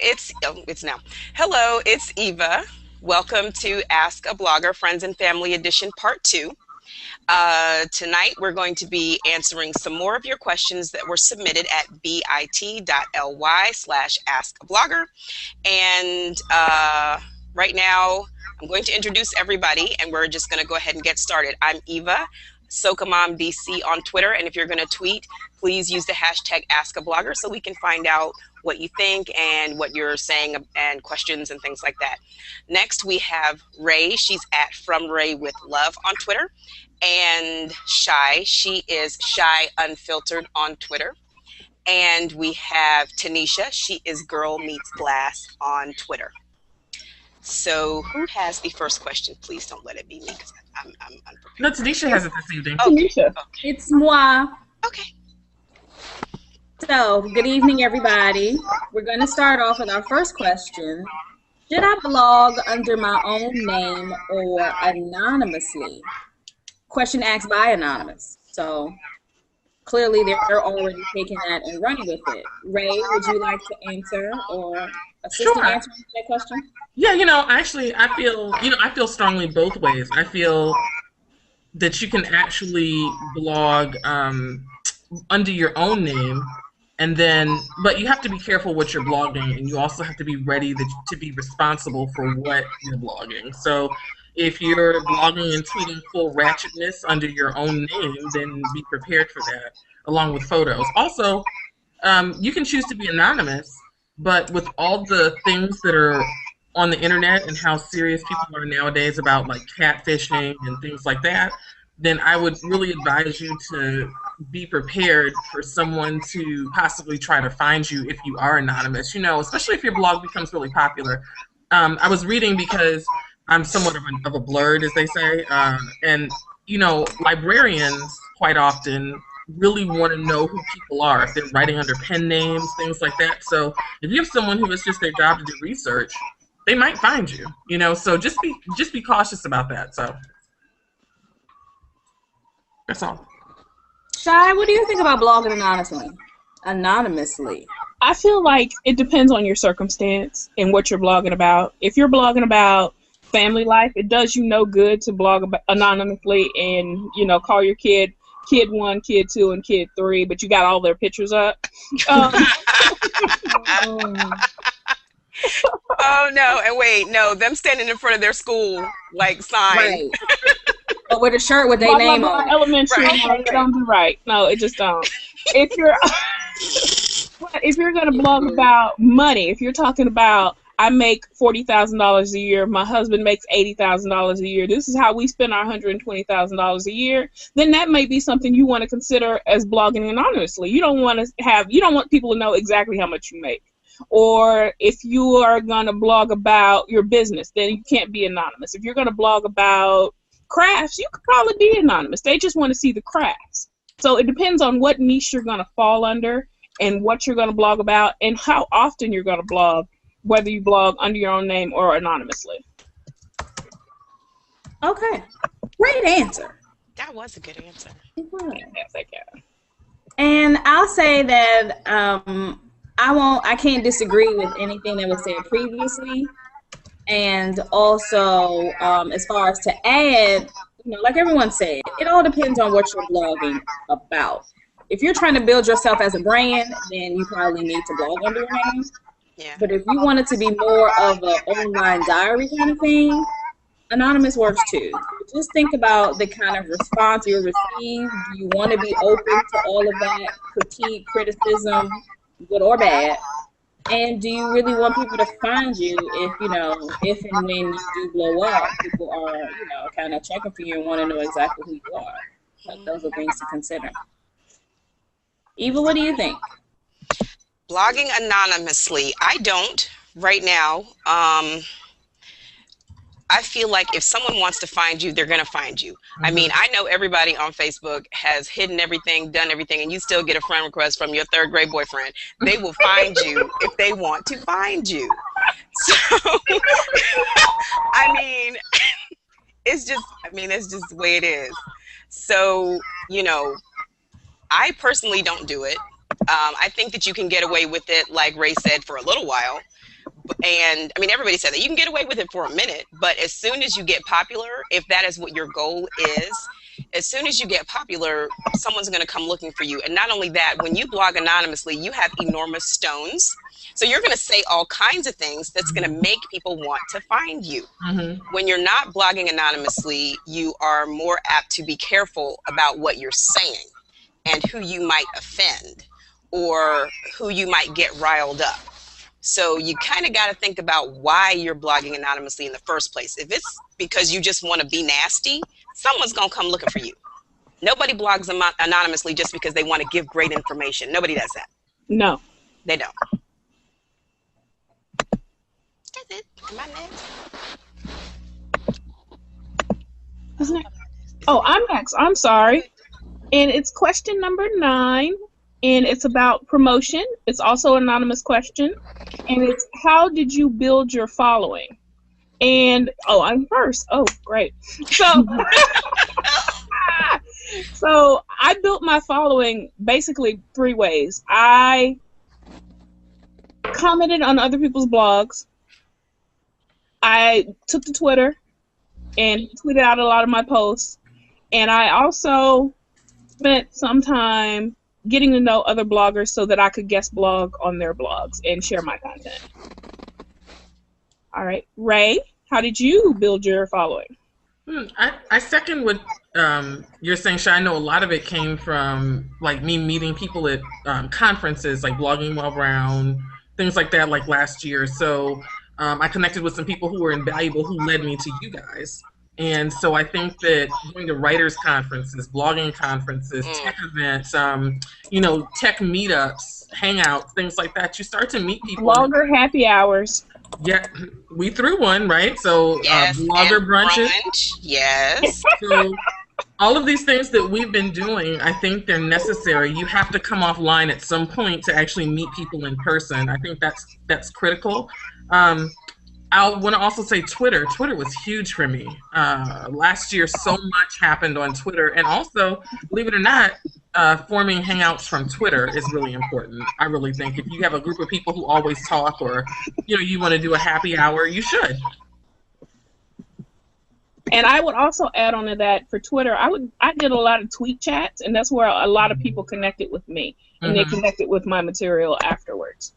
it's now. Hello, it's Eva. Welcome to Ask a Blogger Friends and Family Edition Part 2. Tonight we're going to be answering some more of your questions that were submitted at bit.ly/askablogger. And right now I'm going to introduce everybody and we're just going to go ahead and get started. I'm Eva, SocaMomDC on Twitter, and if you're going to tweet, please use the hashtag #AskAblogger so we can find out what you think and what you're saying and questions and things like that. Next, we have Ray. She's at From Ray with Love on Twitter. And Shai. She is Shai Unfiltered on Twitter. And we have Tanisha. She is Girl Meets Glass on Twitter. So who has the first question? Please don't let it be me because I'm unprepared. No, Tanisha has it this evening. Okay. Tanisha. Okay. It's moi. Okay. So, good evening, everybody. We're going to start off with our first question. Should I blog under my own name or anonymously? Question asked by Anonymous. So, clearly they're already taking that and running with it. Ray, would you like to answer or assist in answering that question? Yeah, actually, I feel strongly both ways. I feel that you can actually blog under your own name, but you have to be careful what you're blogging, and you also have to be ready to be responsible for what you're blogging. So if you're blogging and tweeting full ratchetness under your own name, then be prepared for that, along with photos. Also, you can choose to be anonymous, but with all the things that are on the internet and how serious people are nowadays about like catfishing and things like that, then I would really advise you to be prepared for someone to possibly try to find you if you are anonymous, especially if your blog becomes really popular. I was reading because I'm somewhat of a blurred, as they say, and librarians quite often really want to know who people are, if they're writing under pen names, things like that. So if you have someone who it's just their job to do research, they might find you, so just be cautious about that. So that's all. Shai, what do you think about blogging anonymously? I feel like it depends on your circumstance and what you're blogging about. If you're blogging about family life, it does you no good to blog anonymously and, call your kid 1, kid 2, and kid 3, but you got all their pictures up. Oh, no, and wait, no, them standing in front of their school, like, sign. Right. Or with a shirt with their name on. Elementary, right. Don't be right. No, it just don't. If you're going to blog about money, if you're talking about, I make $40,000 a year, my husband makes $80,000 a year, this is how we spend our $120,000 a year, then that may be something you want to consider as blogging anonymously. You don't want people to know exactly how much you make. Or if you are going to blog about your business, then you can't be anonymous. If you're going to blog about crafts, you could probably be anonymous. They just want to see the crafts. So it depends on what niche you're going to fall under and what you're going to blog about and how often you're going to blog, whether you blog under your own name or anonymously. Okay. Great answer. That was a good answer. Yes, I can. And I'll say that I can't disagree with anything that was said previously. And also, as far as to add, like everyone said, it all depends on what you're blogging about. If you're trying to build yourself as a brand, then you probably need to blog under your name. Yeah. But if you want it to be more of an online diary kind of thing, anonymous works too. Just think about the kind of response you'll receive. Do you want to be open to all of that critique, criticism, good or bad? And do you really want people to find you if and when you do blow up, people are, kind of checking for you and want to know exactly who you are. But those are things to consider. Eva, what do you think? Blogging anonymously, I don't right now. I feel like if someone wants to find you, they're going to find you. Mm-hmm. I mean, I know everybody on Facebook has hidden everything, done everything, and you still get a friend request from your third grade boyfriend. They will find you if they want to find you. So, I mean, it's just the way it is. So, I personally don't do it. I think that you can get away with it, like Ray said, for a little while. And I mean, everybody said that you can get away with it for a minute, but as soon as you get popular, if that is what your goal is, as soon as you get popular, someone's going to come looking for you. And not only that, when you blog anonymously, you have enormous stones. So you're going to say all kinds of things that's going to make people want to find you. When you're not blogging anonymously, you are more apt to be careful about what you're saying and who you might offend or who you might get riled up. So you kind of got to think about why you're blogging anonymously in the first place. If it's because you just want to be nasty, someone's going to come looking for you. Nobody blogs anonymously just because they want to give great information. Nobody does that. No. They don't. That's it. Am I next? Who's next? Oh, I'm next. I'm sorry. And it's question number 9. And it's about promotion. It's also an anonymous question. And it's, how did you build your following? And, oh, I'm first. Oh, great. So, so I built my following basically 3 ways. I commented on other people's blogs. I took to Twitter and tweeted out a lot of my posts. And I also spent some time getting to know other bloggers so that I could guest blog on their blogs and share my content. All right. Ray, how did you build your following? I second what you're saying, Shai. I know a lot of it came from like me meeting people at conferences like Blogging Well Round, things like that, like last year. So I connected with some people who were invaluable who led me to you guys. And so I think that going to writers' conferences, blogging conferences, tech events, you know, tech meetups, hangouts, things like that, you start to meet people. Blogger happy hours. Yeah, we threw one, right? So yes, blogger brunches. Yes. So all of these things that we've been doing, I think they're necessary. You have to come offline at some point to actually meet people in person. I think that's critical. I want to also say Twitter. Twitter was huge for me. Last year, so much happened on Twitter. And also, believe it or not, forming hangouts from Twitter is really important. I really think if you have a group of people who always talk or, you know, you want to do a happy hour, you should. And I would also add on to that for Twitter, I did a lot of tweet chats, and that's where a lot of people connected with me. And they connected with my material afterwards.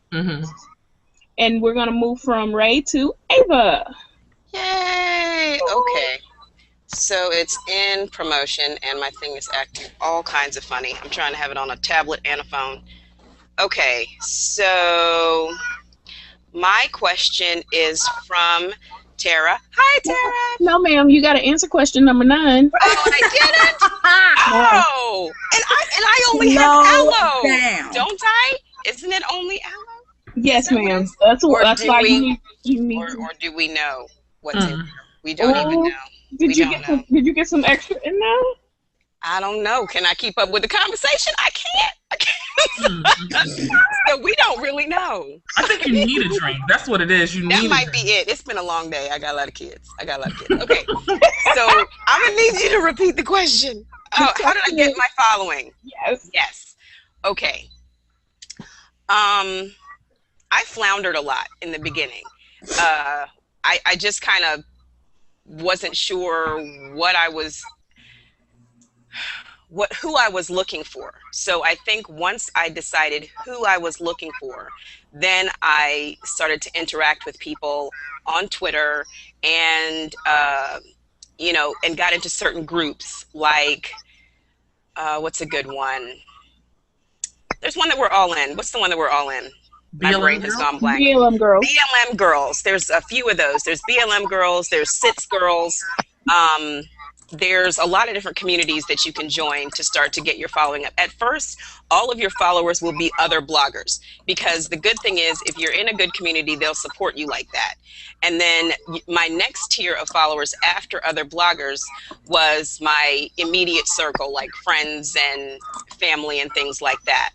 And we're going to move from Ray to Ava. Yay! Okay. So it's in promotion, and my thing is acting all kinds of funny. I'm trying to have it on a tablet and a phone. Okay, so my question is from Tara. Hi, Tara. No, ma'am, you got to answer question number 9. Oh, I didn't? Oh! And I only have aloe. Damn. Don't I? Isn't it only aloe? Yes, ma'am. That's why you need. Or do we know what's in? We don't even know. Did you get some extra in there? I don't know. Can I keep up with the conversation? I can't. So we don't really know. I think you need a drink. That's what it is. That might be it. It's been a long day. I got a lot of kids. Okay. So I'm gonna need you to repeat the question. Oh, how did I get my following? Yes. Okay. I floundered a lot in the beginning. I just kind of wasn't sure who I was looking for. So I think once I decided who I was looking for, then I started to interact with people on Twitter and you know, and got into certain groups like what's a good one? There's one that we're all in. What's the one that we're all in? My brain has gone blank. BLM girls. BLM girls. There's a few of those. There's BLM girls. There's SITS girls. There's a lot of different communities that you can join to start to get your following up. At first, all of your followers will be other bloggers, because the good thing is if you're in a good community, they'll support you like that. And then my next tier of followers after other bloggers was my immediate circle, like friends and family and things like that.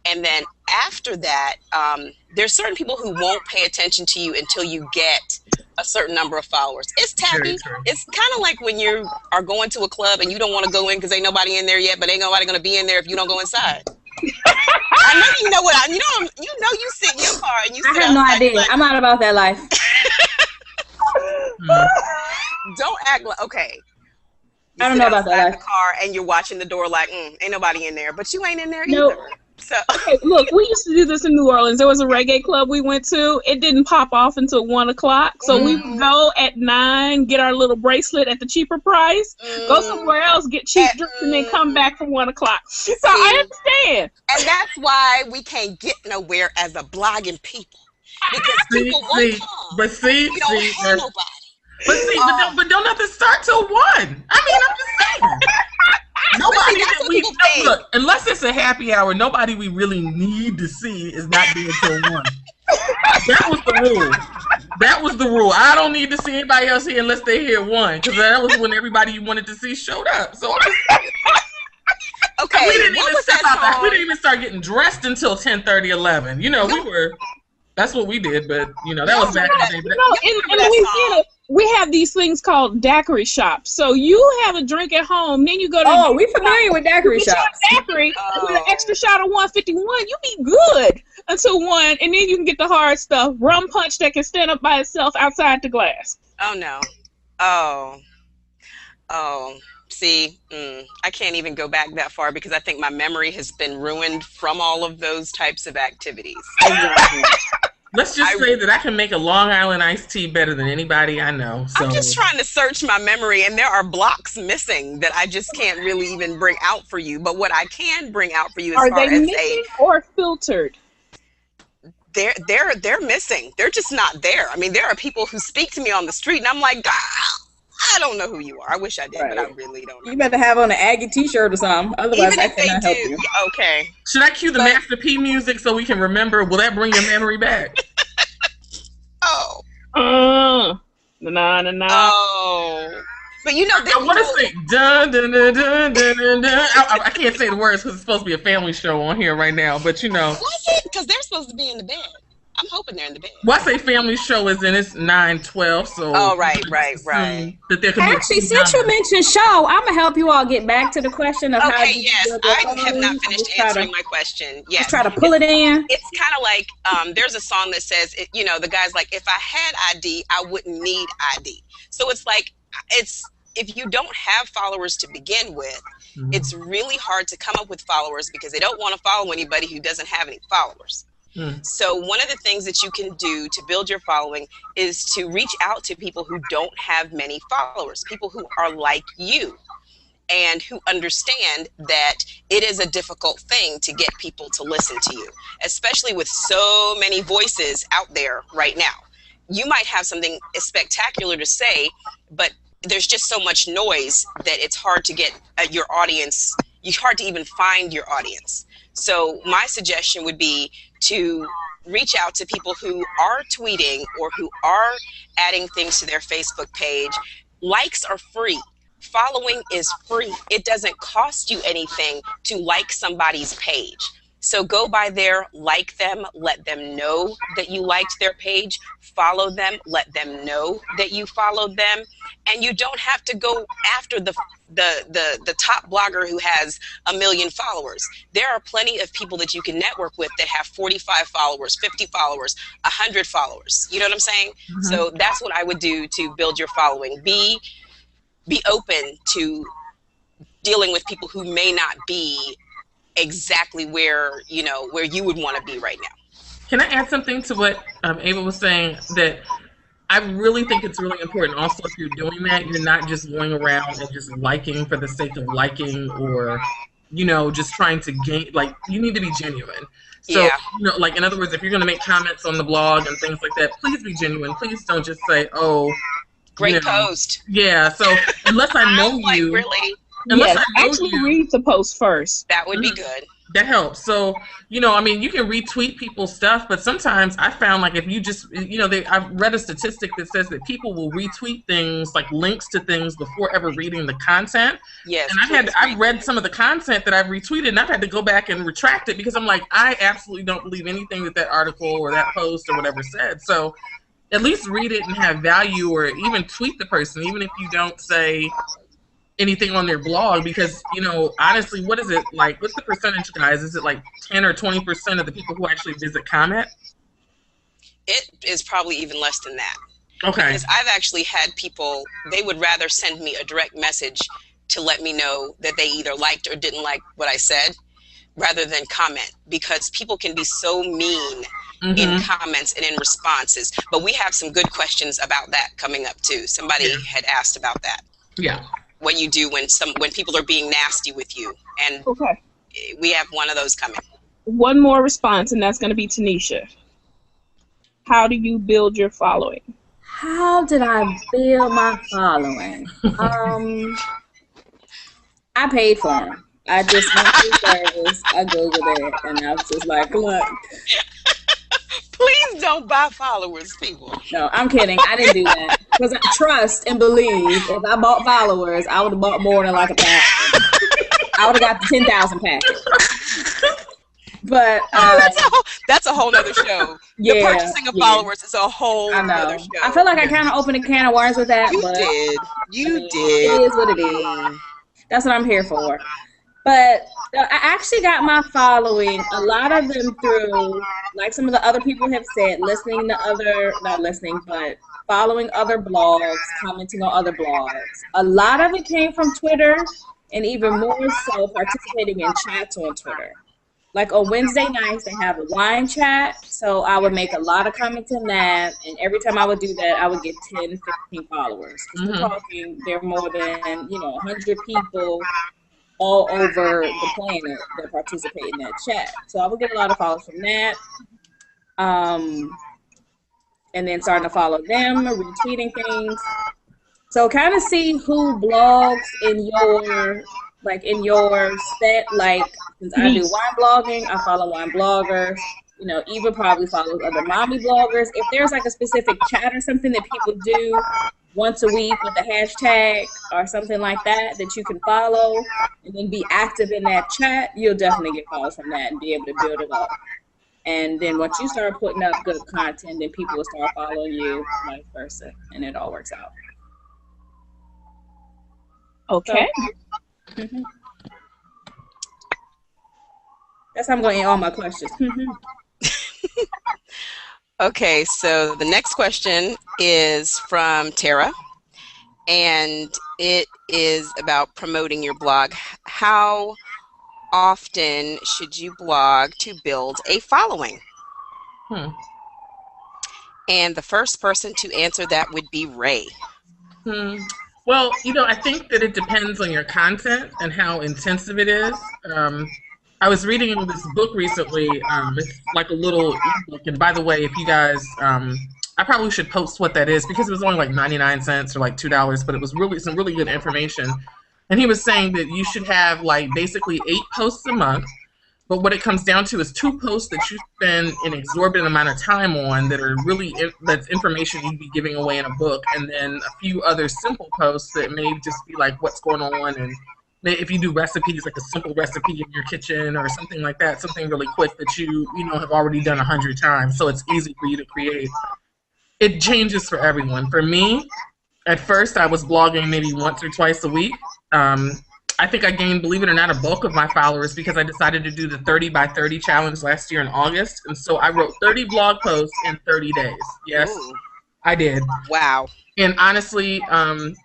And then after that, there's certain people who won't pay attention to you until you get a certain number of followers. It's tacky. It's kind of like when you are going to a club and you don't want to go in because ain't nobody in there yet, but ain't nobody going to be in there if you don't go inside. I know you know what you sit in your car and you sit I have no outside, idea. like, I'm not about that life. don't act like okay. You I don't sit know about that outside life. the car and you're watching the door like, ain't nobody in there, but you ain't in there Nope. either. So Okay, look, we used to do this in New Orleans. There was a reggae club we went to. It didn't pop off until 1 o'clock. So we would go at 9, get our little bracelet at the cheaper price, go somewhere else, get cheap drinks, and then come back for 1 o'clock. So I understand. And that's why we can't get nowhere as a blogging people. Because people won't come. But see, We don't have nobody. But see, but don't have to start till 1. I mean, I'm just saying. Nobody that's that what we people think. look, unless it's a happy hour, nobody we really need to see is not there till 1. That was the rule. That was the rule. I don't need to see anybody else here unless they're here at 1, because that was when everybody you wanted to see showed up. So okay, we didn't what even was step that out. song? We didn't even start getting dressed until 10:30, 11. You know, we were. That's what we did, but you know that was back in the day. You know, in Louisiana, we have these things called daiquiri shops. So you have a drink at home, then you go to We familiar with daiquiri get your shops. daiquiri with an extra shot of 151. You be good until 1, and then you can get the hard stuff, rum punch that can stand up by itself outside the glass. Oh no. Oh. See, I can't even go back that far because I think my memory has been ruined from all of those types of activities. Let's just say that I can make a Long Island iced tea better than anybody I know. So. I'm just trying to search my memory, and there are blocks missing that I just can't really even bring out for you. But what I can bring out for you as Are far they as missing or filtered? they're missing. They're just not there. I mean, there are people who speak to me on the street, and I'm like, I don't know who you are. I wish I did, but I really don't know. You better have on an Aggie t-shirt or something. Otherwise, Even I if they cannot help do, you. okay. Should I cue the Master P music so we can remember? Will that bring your memory back? Oh. Na na na. Oh. But you know, I want to say dun dun dun dun dun dun dun. I can't say the words because it's supposed to be a family show on here right now. But you know, was it? Because they're supposed to be in the bed. I'm hoping they're in the bed. Well, I say family show is in it's 9/12, so right. That there could Actually, be since you mentioned show, I'm gonna help you all get back to the question of how Okay, you yes, build your I have following. not finished answering my question. Yes, Just try to pull it in. It's kind of like there's a song that says, you know, the guy's like, if I had ID, I wouldn't need ID. So it's like, if you don't have followers to begin with, it's really hard to come up with followers because they don't want to follow anybody who doesn't have any followers. So one of the things that you can do to build your following is to reach out to people who don't have many followers, people who are like you and who understand that it is a difficult thing to get people to listen to you, especially with so many voices out there right now. You might have something spectacular to say, but there's just so much noise that it's hard to get your audience, it's hard to even find your audience. So my suggestion would be to reach out to people who are tweeting or who are adding things to their Facebook page. Likes are free. Following is free. It doesn't cost you anything to like somebody's page. So go by there, like them, let them know that you liked their page, follow them, let them know that you followed them, and you don't have to go after the top blogger who has 1 million followers. There are plenty of people that you can network with that have 45 followers, 50 followers, 100 followers. You know what I'm saying? So that's what I would do to build your following. Be open to dealing with people who may not be exactly where you would want to be right now. Can I add something to what Ava was saying? That I really think it's really important also, if you're doing that, you're not just going around and just liking for the sake of liking, or just trying to gain, like, you need to be genuine. So like, in other words, if you're going to make comments on the blog and things like that, please be genuine. Please don't just say, great post. Yeah, so unless I know you, really? Yes, actually read the post first. That would be good. That helps. So, I mean, you can retweet people's stuff, but sometimes I found, like, if you just, I've read a statistic that says that people will retweet things, like links to things, before ever reading the content. Yes. And I've read some of the content that I've retweeted, and I've had to go back and retract it because I'm like, I absolutely don't believe anything that article or that post or whatever said. So at least read it and have value, or even tweet the person, even if you don't say, anything on their blog because, you know, honestly, what is it like? What's the percentage, guys? Is it like 10 or 20% of the people who actually visit comment? It is probably even less than that. Okay. Because I've actually had people, they would rather send me a direct message to let me know that they either liked or didn't like what I said rather than comment, because people can be so mean in comments and in responses. But we have some good questions about that coming up too. Somebody had asked about that. Yeah. What you do when people are being nasty with you. And Okay. we have one of those coming. One more response, and that's going to be Tanisha. How do you build your following? How did I build my following? I paid for them. I just went through service. I Googled it, and I was just like, look. Please don't buy followers, people. No, I'm kidding. I didn't do that. Because I trust and believe if I bought followers, I would have bought more than like 1,000. I would have got the 10,000 package. But that's a whole nother show. Yeah, the purchasing of followers is a whole other show. I feel like I kind of opened a can of worms with that. You but did. You did. It is what it is. That's what I'm here for. But I actually got my following, a lot of them through, like some of the other people have said, but following other blogs, commenting on other blogs. A lot of it came from Twitter, and even more so participating in chats on Twitter. Like on Wednesday nights, they have a wine chat, so I would make a lot of comments in that, and every time I would do that, I would get 10, 15 followers. We're talking, there are more than, 100 people all over the planet that participate in that chat. So I would get a lot of followers from that. And then starting to follow them, retweeting things. So kind of see who blogs in your set, like, since I do wine blogging, I follow wine bloggers. Eva probably follows other mommy bloggers. If there's like a specific chat or something that people do once a week with a hashtag or something like that you can follow and then be active in that chat, you'll definitely get followers from that and be able to build it up. And then once you start putting up good content, then people will start following you, vice versa, and it all works out. Okay. So, that's how I'm going to end all my questions. Okay, so the next question is from Tara, and it is about promoting your blog. How often should you blog to build a following? And the first person to answer that would be Ray. Well, I think that it depends on your content and how intensive it is. I was reading this book recently. It's like a little ebook. And by the way, if you guys, I probably should post what that is because it was only like 99 cents or like $2, but it was really some really good information. And he was saying that you should have like basically 8 posts a month. But what it comes down to is 2 posts that you spend an exorbitant amount of time on that are really, that's information you'd be giving away in a book. And then a few other simple posts that may just be like what's going on, and if you do recipes, like a simple recipe in your kitchen or something like that, something really quick that you have already done 100 times, so it's easy for you to create. It changes for everyone. For me, at first I was blogging maybe once or twice a week. I think I gained, believe it or not, a bulk of my followers because I decided to do the 30 by 30 challenge last year in August, and so I wrote 30 blog posts in 30 days. Yes, ooh. I did. Wow. And honestly,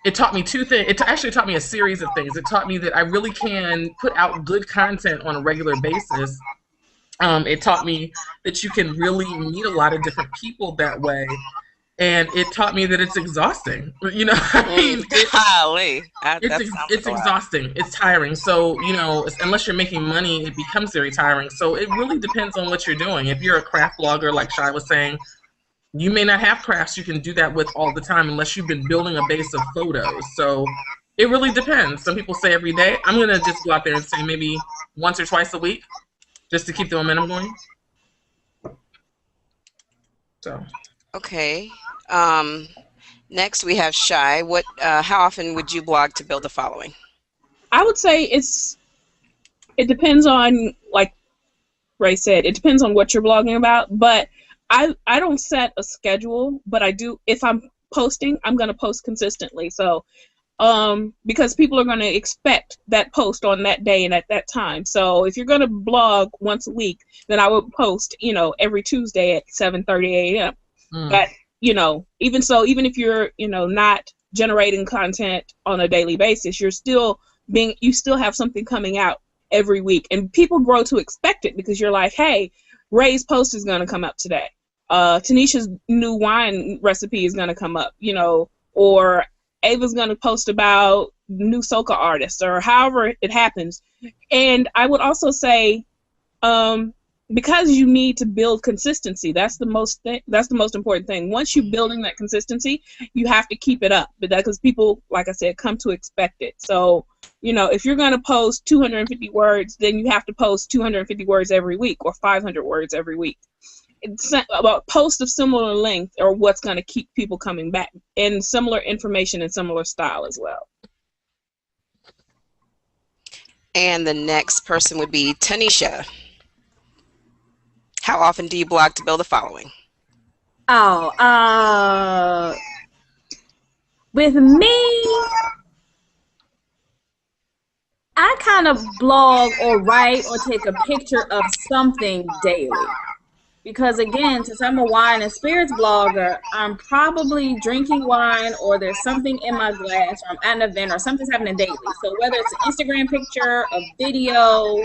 it taught me 2 things. It actually taught me a series of things. It taught me that I really can put out good content on a regular basis. It taught me that you can really meet a lot of different people that way. And it taught me that it's exhausting. It's exhausting. It's tiring. So, unless you're making money, it becomes very tiring. So it really depends on what you're doing. If you're a craft blogger, like Shai was saying, you may not have crafts you can do that with all the time unless you've been building a base of photos. So it really depends. Some people say every day. I'm going to just go out there and say maybe once or twice a week just to keep the momentum going. So. Okay. Next we have Shai. How often would you blog to build a following? I would say it depends on, like Ray said, it depends on what you're blogging about, but I don't set a schedule, but I do, if I'm posting, I'm going to post consistently. So because people are going to expect that post on that day and at that time. So if you're going to blog once a week, then I would post, every Tuesday at 7:30 a.m. But, even so, even if you're, not generating content on a daily basis, you still have something coming out every week, and people grow to expect it because you're like, hey, Ray's post is going to come up today. Tanisha's new wine recipe is going to come up, or Ava's going to post about new soca artists, or however it happens. And I would also say, because you need to build consistency, that's the most important thing. Once you're building that consistency, you have to keep it up, because people, like I said, come to expect it. So, if you're going to post 250 words, then you have to post 250 words every week, or 500 words every week. It's about posts of similar length or what's going to keep people coming back, and similar information and similar style as well. And the next person would be Tanisha. How often do you blog to build a following? With me, I kind of blog or write or take a picture of something daily. Because again, since I'm a wine and spirits blogger, I'm probably drinking wine, or there's something in my glass, or I'm at an event, or something's happening daily. So whether it's an Instagram picture, a video,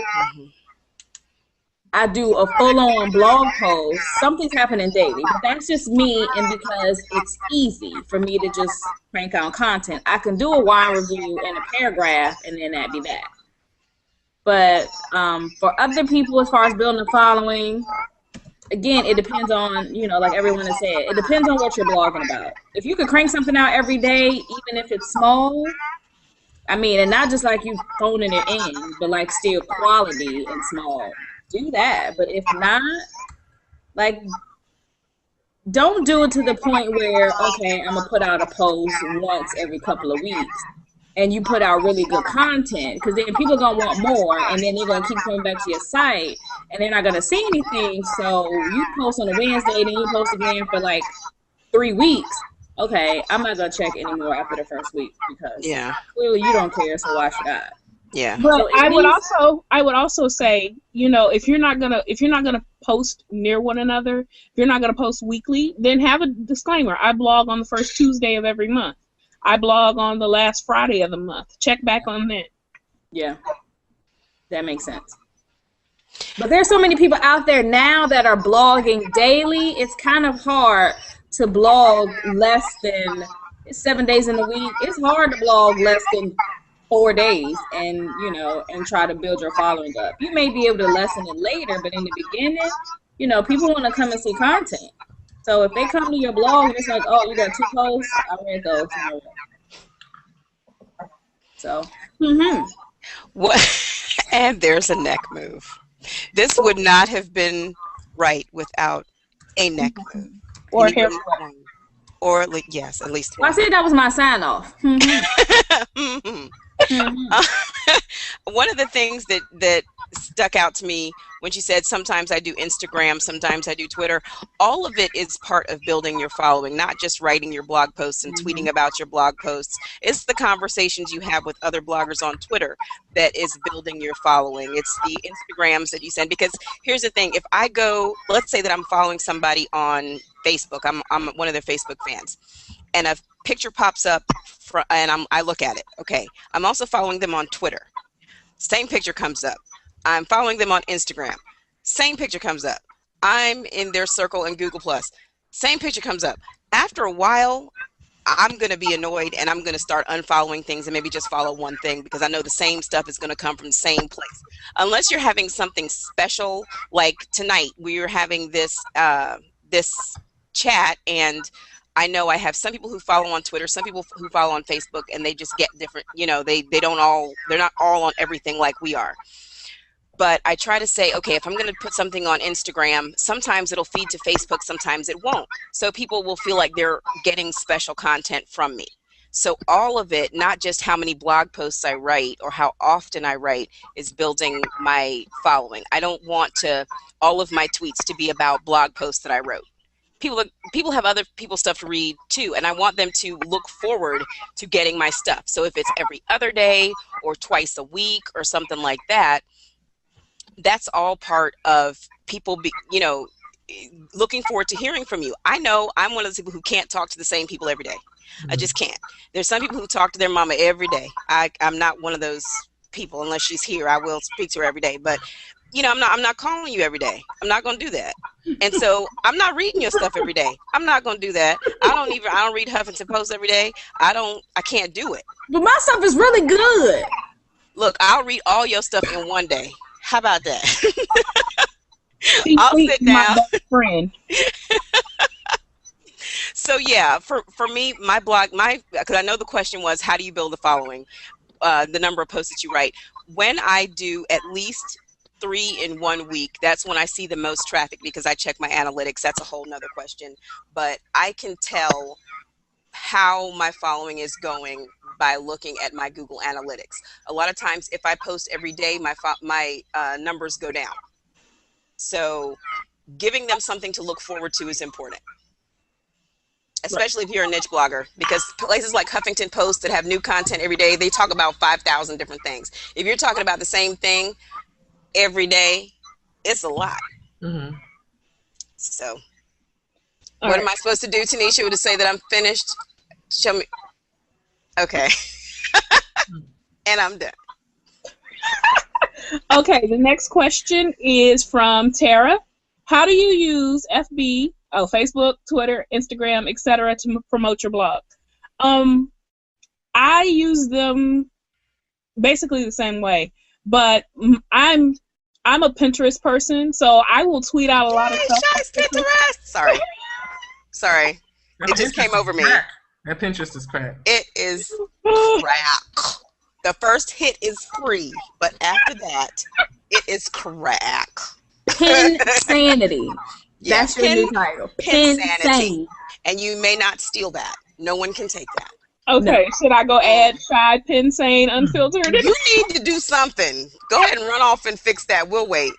I do a full-on blog post, something's happening daily. But that's just me, and because it's easy for me to just crank out content. I can do a wine review in a paragraph, and then that'd be that. But for other people, as far as building a following, again, it depends on, like everyone has said, it depends on what you're blogging about. If you could crank something out every day, even if it's small, and not just like you phoning it in, but like still quality and small, do that. But if not, like, don't do it to the point where, okay, I'm gonna put out a post once every couple of weeks, and you put out really good content, because then people are going to want more, and then they're going to keep coming back to your site, and they're not going to see anything. So you post on a Wednesday, then you post again for like 3 weeks. Okay, I'm not going to check anymore after the first week, because clearly you don't care, so why should I? Yeah. But so I would also say, if you're not gonna post near one another, if you're not gonna post weekly, then have a disclaimer. I blog on the first Tuesday of every month. I blog on the last Friday of the month. Check back on that. Yeah, that makes sense. But there's so many people out there now that are blogging daily. It's kind of hard to blog less than 7 days in a week. It's hard to blog less than 4 days, and and try to build your following up. You may be able to lessen it later, but in the beginning, people want to come and see content. So if they come to your blog and it's like, oh, you got 2 posts, I read those. So, What? And there's a neck move. This would not have been right without a neck move. Or hair. Or, yes, at least one. I said that was my sign off. One of the things that stuck out to me when she said sometimes I do Instagram, sometimes I do Twitter, all of it is part of building your following, not just writing your blog posts and tweeting about your blog posts. It's the conversations you have with other bloggers on Twitter that is building your following. It's the Instagrams that you send, because here's the thing, if I go, let's say that I'm following somebody on Facebook, I'm one of their Facebook fans, and a picture pops up and I look at it. Okay, I'm also following them on Twitter. Same picture comes up. I'm following them on Instagram. Same picture comes up. I'm in their circle in Google+. Same picture comes up. After a while, I'm going to be annoyed, and I'm going to start unfollowing things and maybe just follow one thing, because I know the same stuff is going to come from the same place. Unless you're having something special, like tonight, we were having this chat, and I know I have some people who follow on Twitter, some people who follow on Facebook, and they just get different, they're not all on everything like we are. But I try to say, okay, if I'm going to put something on Instagram, sometimes it'll feed to Facebook, sometimes it won't. So people will feel like they're getting special content from me. So all of it, not just how many blog posts I write or how often I write, is building my following. I don't want all of my tweets to be about blog posts that I wrote. people have other people's stuff to read too, and I want them to look forward to getting my stuff. So if it's every other day or twice a week or something like that, that's all part of people looking forward to hearing from you. I know I'm one of those people who can't talk to the same people every day. I just can't. There's some people who talk to their mama every day. I'm not one of those people. Unless she's here, I will speak to her every day, but I'm not calling you every day. I'm not going to do that. And so I'm not reading your stuff every day. I'm not going to do that. I don't read Huffington Post every day. I can't do it. But my stuff is really good. Look, I'll read all your stuff in one day. How about that? I'll sit down. My best friend. So yeah, for me, my blog, because I know the question was, how do you build the following? The number of posts that you write. When I do at least 3 in 1 week, that's when I see the most traffic, because I check my analytics. That's a whole nother question. But I can tell how my following is going by looking at my Google Analytics. A lot of times, if I post every day, my numbers go down. So giving them something to look forward to is important, especially if you're a niche blogger, because places like Huffington Post that have new content every day, they talk about 5,000 different things. If you're talking about the same thing every day, it's a lot. Mm-hmm. So what am I supposed to do, Tanisha, to say that I'm finished? Show me. Okay. And I'm done. Okay, the next question is from Tara. How do you use Facebook, Twitter, Instagram, etc. to promote your blog? I use them basically the same way, but I'm a Pinterest person, so I will tweet out a lot of stuff. Shai's Pinterest. Sorry. It just came over me. That Pinterest is crack. It is crack. The first hit is free, but after that, it is crack. Pinsanity. Yeah, That's your new title. Pinsanity. And you may not steal that. No one can take that. Okay, should I go add Shai Pinsane Unfiltered? You need to do something. Go ahead and run off and fix that. We'll wait.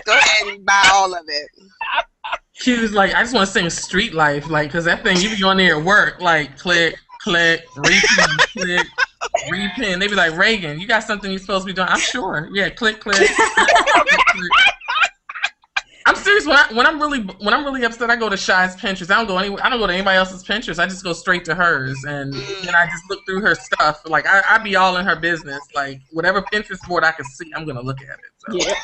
Go ahead and buy all of it. She was like, I just want to sing Street Life, like, because that thing, you be on there at work, like, click, repin, click, repin. They be like, Reagan, you got something you're supposed to be doing? I'm sure. Yeah, click, click. Click. I'm serious. When I'm really upset, I go to Shai's Pinterest. I don't go to anybody else's Pinterest. I just go straight to hers, and then I just look through her stuff. Like I be all in her business. Like whatever Pinterest board I can see, I'm gonna look at it. So. Yeah.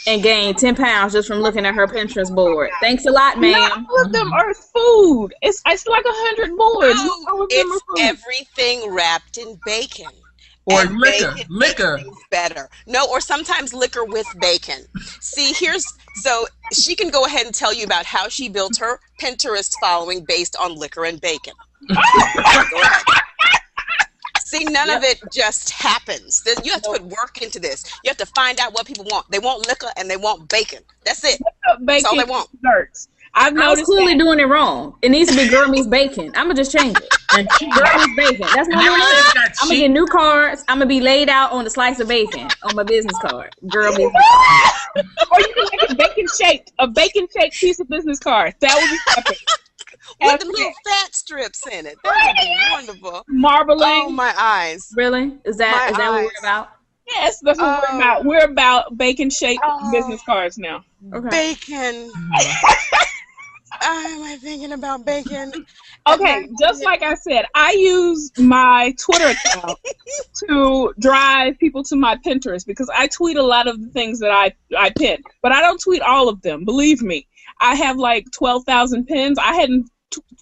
And gain 10 pounds just from looking at her Pinterest board. Thanks a lot, ma'am. All of them are food. It's like 100 boards. No, it's everything wrapped in bacon. Or and liquor. Better. No, or sometimes liquor with bacon. See, so she can go ahead and tell you about how she built her Pinterest following based on liquor and bacon. Go ahead. See, none of it just happens. You have to put work into this. You have to find out what people want. They want liquor and they want bacon. That's it. That's all they want. Desserts. I was clearly doing it wrong. It needs to be Girl Meets Bacon. I'm going to just change it. Girl Meets Bacon. That's my new name. I'm going to get new cards. I'm going to be laid out on a slice of bacon on my business card. Girl Meets Bacon. Or you can make a bacon-shaped piece of business card. That would be epic. With the little fat strips in it. That would be wonderful. Marbling. Oh, my eyes. Really? Is that what we're about? Yes, that's what we're about. We're about bacon-shaped business cards now. Okay. Bacon. Am I thinking about bacon? Okay, just like I said, I use my Twitter account to drive people to my Pinterest because I tweet a lot of the things that I pin. But I don't tweet all of them, believe me. I have like 12,000 pins. I hadn't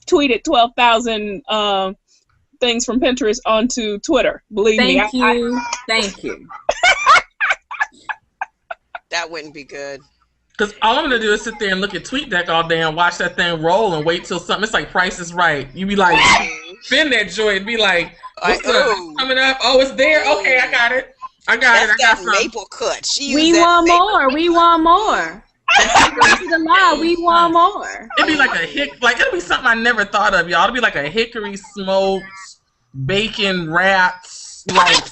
tweeted 12,000 things from Pinterest onto Twitter, believe me. Thank you. That wouldn't be good. Because all I'm going to do is sit there and look at TweetDeck all day and watch that thing roll and wait till something. It's like Price is Right. You be like, spin that joint and be like, what's up? Coming up? Oh, it's there? Okay, I got it. I got that some. maple cut. We want more. We want more. We want more. It'd be like it'll be something I never thought of, y'all. It'll be like a hickory smoked bacon wraps, like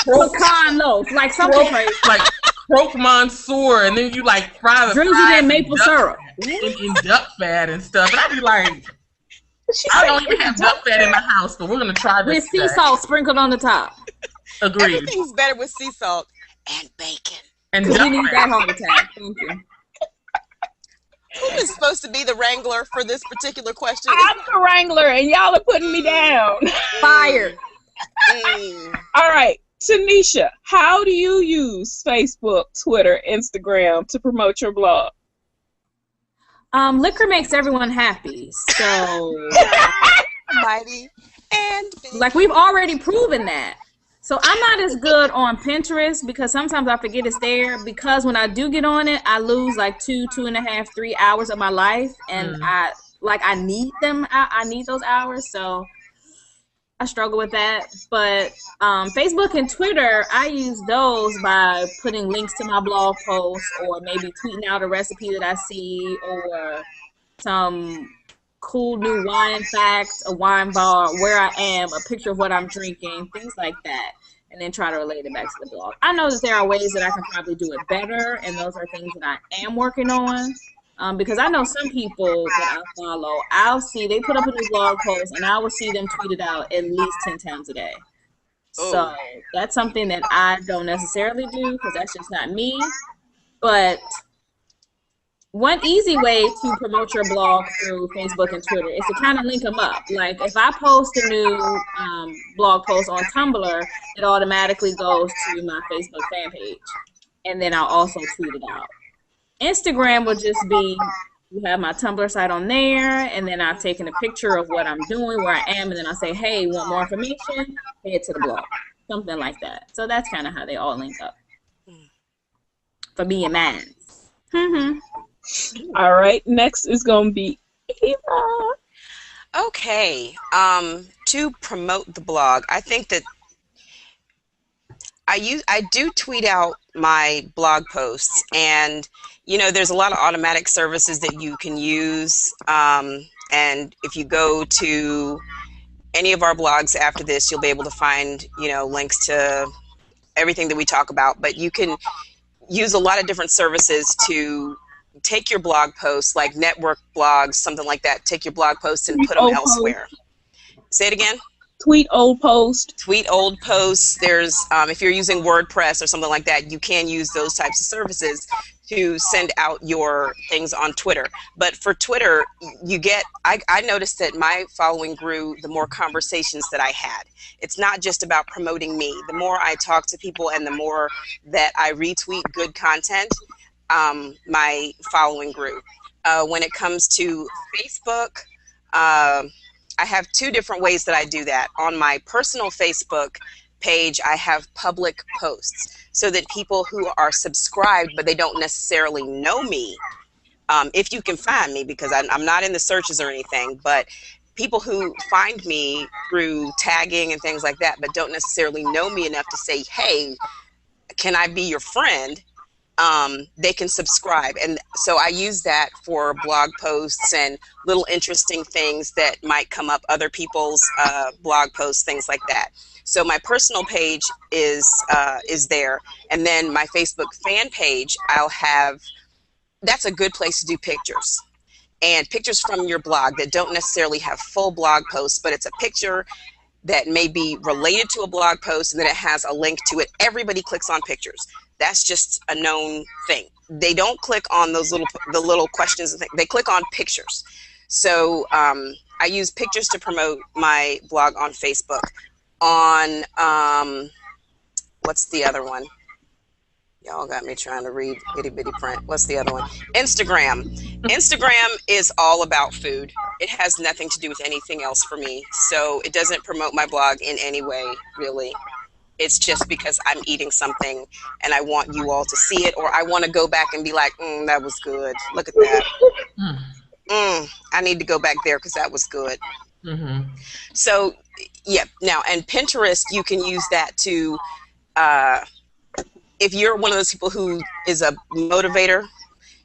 pecan loaf, like something crazy. Like croque monsieur, and then you like fry the drizzled in maple syrup. in duck fat and stuff. And I'd be like, She I said don't even have duck fat in my house, but we're gonna try With this sea today. salt sprinkled on the top. Agreed. Everything's better with sea salt and bacon. And Because we duck need fat. that heart attack. Thank you. Who is supposed to be the wrangler for this particular question? I'm the wrangler, and y'all are putting me down. Fired. All right, Tanisha, how do you use Facebook, Twitter, Instagram to promote your blog? Liquor makes everyone happy. So, Mighty and big. like, we've already proven that. So I'm not as good on Pinterest because sometimes I forget it's there, because when I do get on it, I lose like 2.5, 3 hours of my life, and I need them. I need those hours, so I struggle with that. But Facebook and Twitter, I use those by putting links to my blog posts, or maybe tweeting out a recipe that I see, or some cool new wine facts, a wine bar, where I am, a picture of what I'm drinking, things like that, and then try to relate it back to the blog. I know that there are ways that I can probably do it better, and those are things that I am working on. Because I know some people that I follow, I'll see they put up a new blog post, and I will see them tweet it out at least 10 times a day. So that's something that I don't necessarily do, because that's just not me. But one easy way to promote your blog through Facebook and Twitter is to kind of link them up. Like, if I post a new blog post on Tumblr, it automatically goes to my Facebook fan page, and then I'll also tweet it out. Instagram will just be, you have my Tumblr site on there, and then I've taken a picture of what I'm doing, where I am, and then I say, hey, want more information? Head to the blog. Something like that. So that's kind of how they all link up. For me and mine. All right, next is going to be Eva. Okay. To promote the blog, I think that I do tweet out my blog posts, and there's a lot of automatic services that you can use, and if you go to any of our blogs after this, you'll be able to find links to everything that we talk about. But you can use a lot of different services to take your blog posts, like network blogs, something like that. Take your blog posts and put them elsewhere. Say it again. Tweet old post. Tweet old posts. There's if you're using WordPress or something like that, you can use those types of services to send out your things on Twitter. But for Twitter, I noticed that my following grew the more conversations that I had. It's not just about promoting me. The more I talk to people and the more that I retweet good content, my following grew. When it comes to Facebook, I have two different ways that I do that. On my personal Facebook page, I have public posts so that people who are subscribed but they don't necessarily know me, if you can find me, because I'm not in the searches or anything, but people who find me through tagging and things like that but don't necessarily know me enough to say, hey, can I be your friend? They can subscribe. And so I use that for blog posts and little interesting things that might come up, other people's blog posts, things like that. So my personal page is there, and then my Facebook fan page, that's a good place to do pictures. And pictures from your blog that don't necessarily have full blog posts, but it's a picture that may be related to a blog post and then it has a link to it. Everybody clicks on pictures. That's just a known thing. They don't click on the little questions and things. They click on pictures. So I use pictures to promote my blog on Facebook. On what's the other one? Y'all got me trying to read itty bitty print. What's the other one? Instagram. Instagram is all about food. It has nothing to do with anything else for me. So it doesn't promote my blog in any way, really. It's just because I'm eating something and I want you all to see it, or I want to go back and be like, that was good. Look at that. I need to go back there because that was good. So, yeah. Now, and Pinterest, you can use that to, if you're one of those people who is a motivator,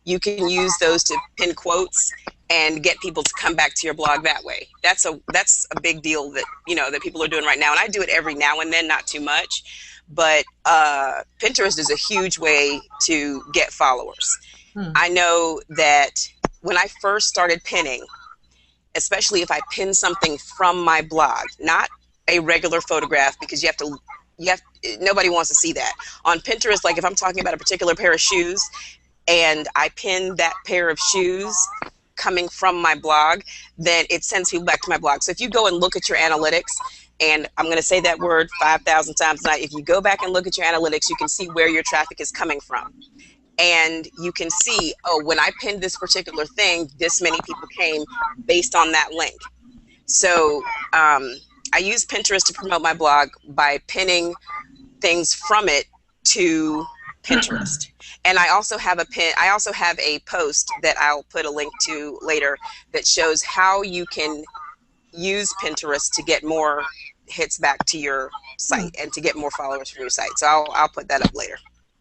you can use those to pin quotes and get people to come back to your blog that way. That's a big deal that that people are doing right now, and I do it every now and then, not too much, but Pinterest is a huge way to get followers. I know that when I first started pinning, especially if I pin something from my blog, not a regular photograph, because nobody wants to see that. On Pinterest, like if I'm talking about a particular pair of shoes and I pin that pair of shoes coming from my blog, then it sends people back to my blog. So if you go and look at your analytics, and I'm going to say that word 5,000 times tonight, if you go back and look at your analytics, you can see where your traffic is coming from. And you can see, oh, when I pinned this particular thing, this many people came based on that link. So I use Pinterest to promote my blog by pinning things from it to Pinterest. And I also have a post that I'll put a link to later that shows how you can use Pinterest to get more hits back to your site and to get more followers from your site. So I'll put that up later.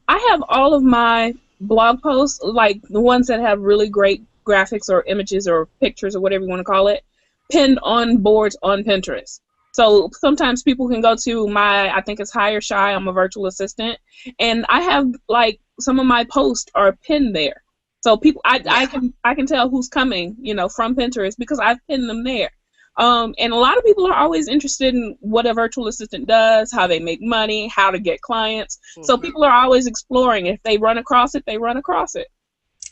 I have all of my blog posts, like the ones that have really great graphics or images or pictures or whatever you want to call it, pinned on boards on Pinterest. So sometimes people can go to I think it's Shai, I'm a virtual assistant, and I have like some of my posts are pinned there. So people, I can tell who's coming, from Pinterest because I've pinned them there. And a lot of people are always interested in what a virtual assistant does, how they make money, how to get clients. Mm-hmm. So people are always exploring. If they run across it, they run across it.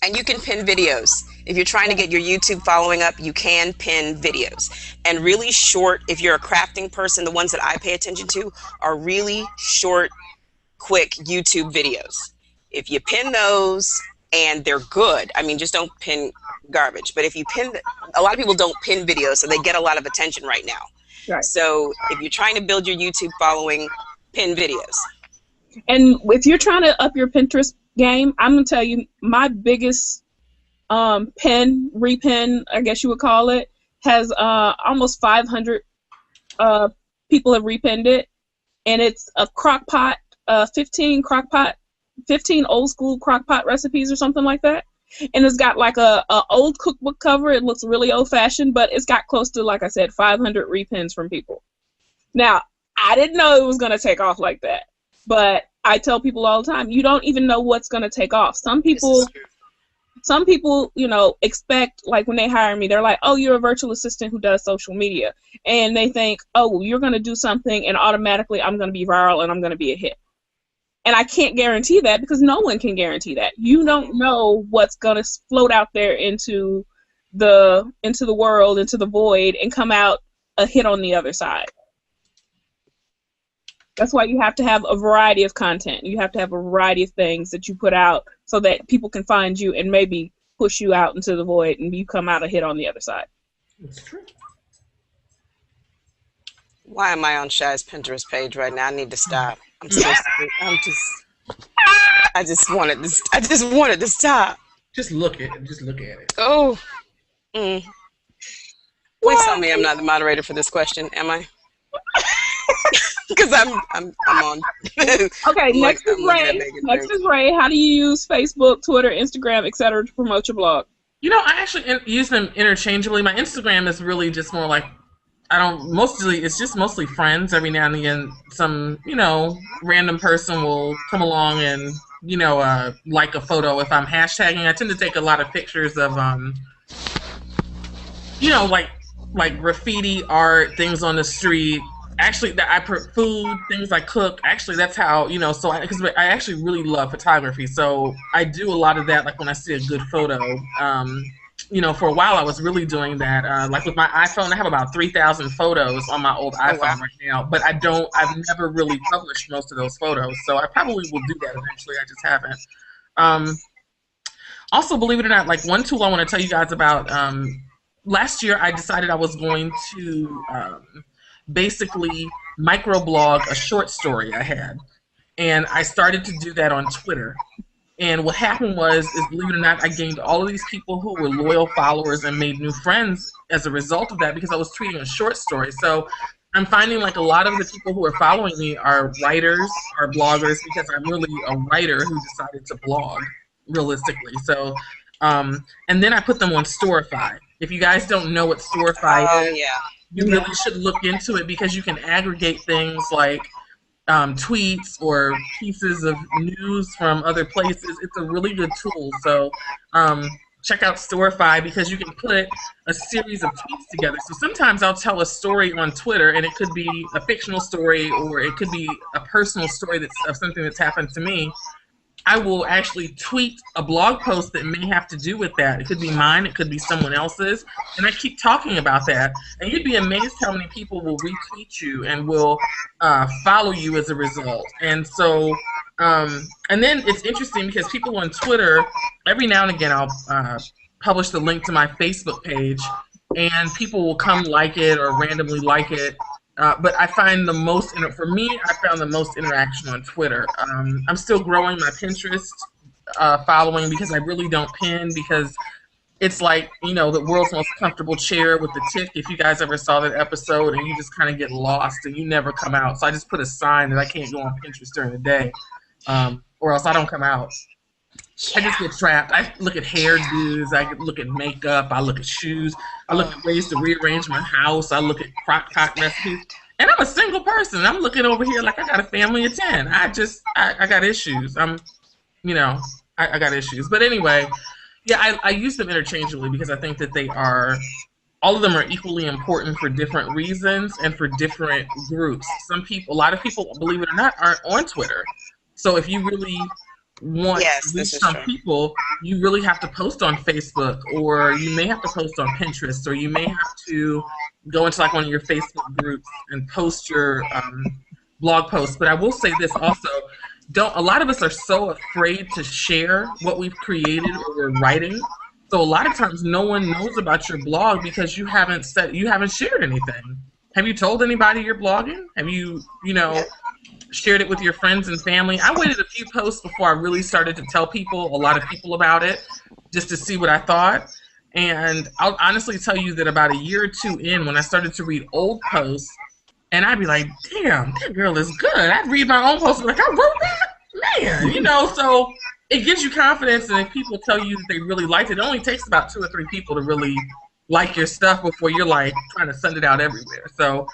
And you can pin videos. If you're trying to get your YouTube following up, you can pin videos. And really short, if you're a crafting person, the ones that I pay attention to are really short, quick YouTube videos. If you pin those and they're good, I mean, just don't pin garbage. But if you pin, a lot of people don't pin videos, so they get a lot of attention right now. Right. So if you're trying to build your YouTube following, pin videos. And if you're trying to up your Pinterest game, I'm gonna tell you my biggest repin, I guess you would call it, has almost 500 people have repinned it, and it's a crock pot, 15 old school crock pot recipes or something like that. And it's got like a old cookbook cover. It looks really old fashioned, but it's got close to, like I said, 500 repins from people. Now, I didn't know it was going to take off like that, but I tell people all the time, you don't even know what's going to take off. Some people, expect, like when they hire me, they're like, oh, you're a virtual assistant who does social media. And they think, oh, you're going to do something and automatically I'm going to be viral and I'm going to be a hit. And I can't guarantee that because no one can guarantee that. You don't know what's going to float out there into the world, into the void, and come out a hit on the other side. That's why you have to have a variety of content. You have to have a variety of things that you put out so that people can find you and maybe push you out into the void and you come out a hit on the other side. That's true. Why am I on Shai's Pinterest page right now? I need to stop. I just wanted to stop. Just look at it. Oh. Please tell me I'm not the moderator for this question, am I? Because I'm on. Okay, next is Ray. How do you use Facebook, Twitter, Instagram, etc. to promote your blog? I actually use them interchangeably. My Instagram is really just more like, it's just mostly friends. Every now and again, some, random person will come along and, like a photo if I'm hashtagging. I tend to take a lot of pictures of, like graffiti art, things on the street. Actually, food, things I cook. Actually, that's how, because I actually really love photography. So I do a lot of that, like when I see a good photo. For a while I was really doing that. Like with my iPhone, I have about 3,000 photos on my old iPhone right now. But I've never really published most of those photos. So I probably will do that eventually. I just haven't. Also, believe it or not, like one tool I want to tell you guys about, last year I decided I was going to basically microblog a short story I had. And I started to do that on Twitter. And what happened was, believe it or not, I gained all of these people who were loyal followers and made new friends as a result of that because I was tweeting a short story. So I'm finding like a lot of the people who are following me are writers, are bloggers, because I'm really a writer who decided to blog, realistically. So, and then I put them on Storify. If you guys don't know what Storify is, you really should look into it because you can aggregate things like tweets or pieces of news from other places. It's a really good tool. So check out Storify because you can put a series of tweets together. So sometimes I'll tell a story on Twitter, and it could be a fictional story or it could be a personal story that's of something that's happened to me. I will actually tweet a blog post that may have to do with that. It could be mine, it could be someone else's, and I keep talking about that. And you'd be amazed how many people will retweet you and will follow you as a result. And so, and then it's interesting because people on Twitter, every now and again I'll publish the link to my Facebook page, and people will come like it or randomly like it. But I find the most, for me, I found the most interaction on Twitter. I'm still growing my Pinterest following because I really don't pin because it's like, you know, the world's most comfortable chair with the tick. If you guys ever saw that episode and you just kind of get lost and you never come out. So I just put a sign that I can't go on Pinterest during the day or else I don't come out. I just get trapped. I look at hairdos, I look at makeup, I look at shoes, I look at ways to rearrange my house, I look at crock pot recipes. And I'm a single person. I'm looking over here like I got a family of 10. I got issues. I got issues. But anyway, yeah, I use them interchangeably because I think that all of them are equally important for different reasons and for different groups. A lot of people, believe it or not, aren't on Twitter. So if you really want to reach some people, you really have to post on Facebook, or you may have to post on Pinterest, or you may have to go into like one of your Facebook groups and post your blog posts. But I will say this also, a lot of us are so afraid to share what we've created or we're writing. So a lot of times no one knows about your blog because you haven't shared anything. Have you told anybody you're blogging? Have you, shared it with your friends and family? I waited a few posts before I really started to tell a lot of people about it, just to see what I thought. And I'll honestly tell you that about a year or two in, when I started to read old posts, and I'd be like, damn, that girl is good. I'd read my own posts and be like, I wrote that? Man, so it gives you confidence, and if people tell you that they really liked it, it only takes about 2 or 3 people to really like your stuff before you're like trying to send it out everywhere. So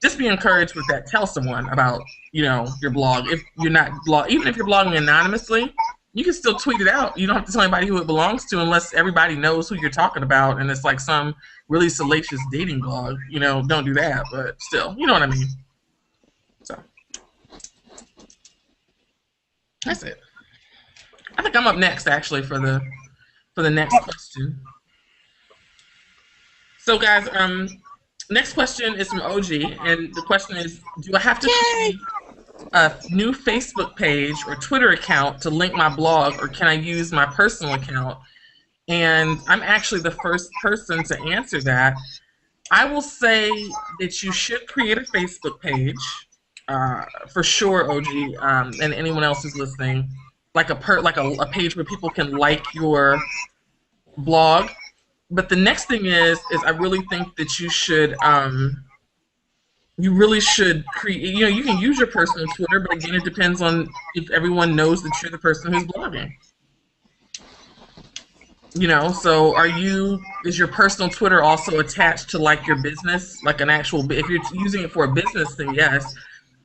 just be encouraged with that. Tell someone about, your blog. If you're not even if you're blogging anonymously, you can still tweet it out. You don't have to tell anybody who it belongs to unless everybody knows who you're talking about and it's like some really salacious dating blog. Don't do that, but still, you know what I mean. So that's it. I think I'm up next actually for the next question. So guys, next question is from OG, and the question is, do I have to create a new Facebook page or Twitter account to link my blog, or can I use my personal account? And I'm actually the first person to answer that. I will say that you should create a Facebook page, for sure, OG, and anyone else who's listening, like a page where people can like your blog. But the next thing is I really think that you should, you really should create, you can use your personal Twitter, but again, it depends on if everyone knows that you're the person who's blogging. So is your personal Twitter also attached to like your business, like an actual, if you're using it for a business, then yes.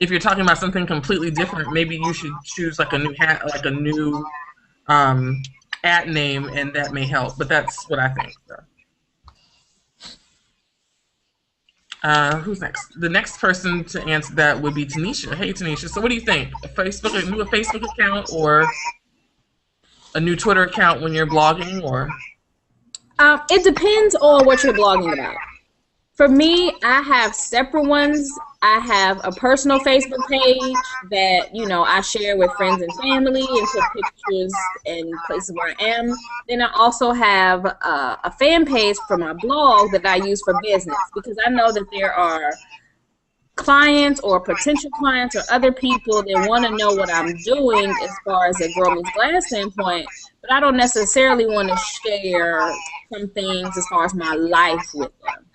If you're talking about something completely different, maybe you should choose like a new at name, and that may help, but that's what I think. So. Who's next? The next person to answer that would be Tanisha. Hey, Tanisha. So what do you think? A new Facebook account or a new Twitter account when you're blogging, or? It depends on what you're blogging about. For me, I have separate ones. I have a personal Facebook page that, I share with friends and family and put pictures and places where I am. Then I also have a fan page for my blog that I use for business, because I know that there are clients or potential clients or other people that want to know what I'm doing as far as a Girl Meets Glass standpoint, but I don't necessarily want to share some things as far as my life with them.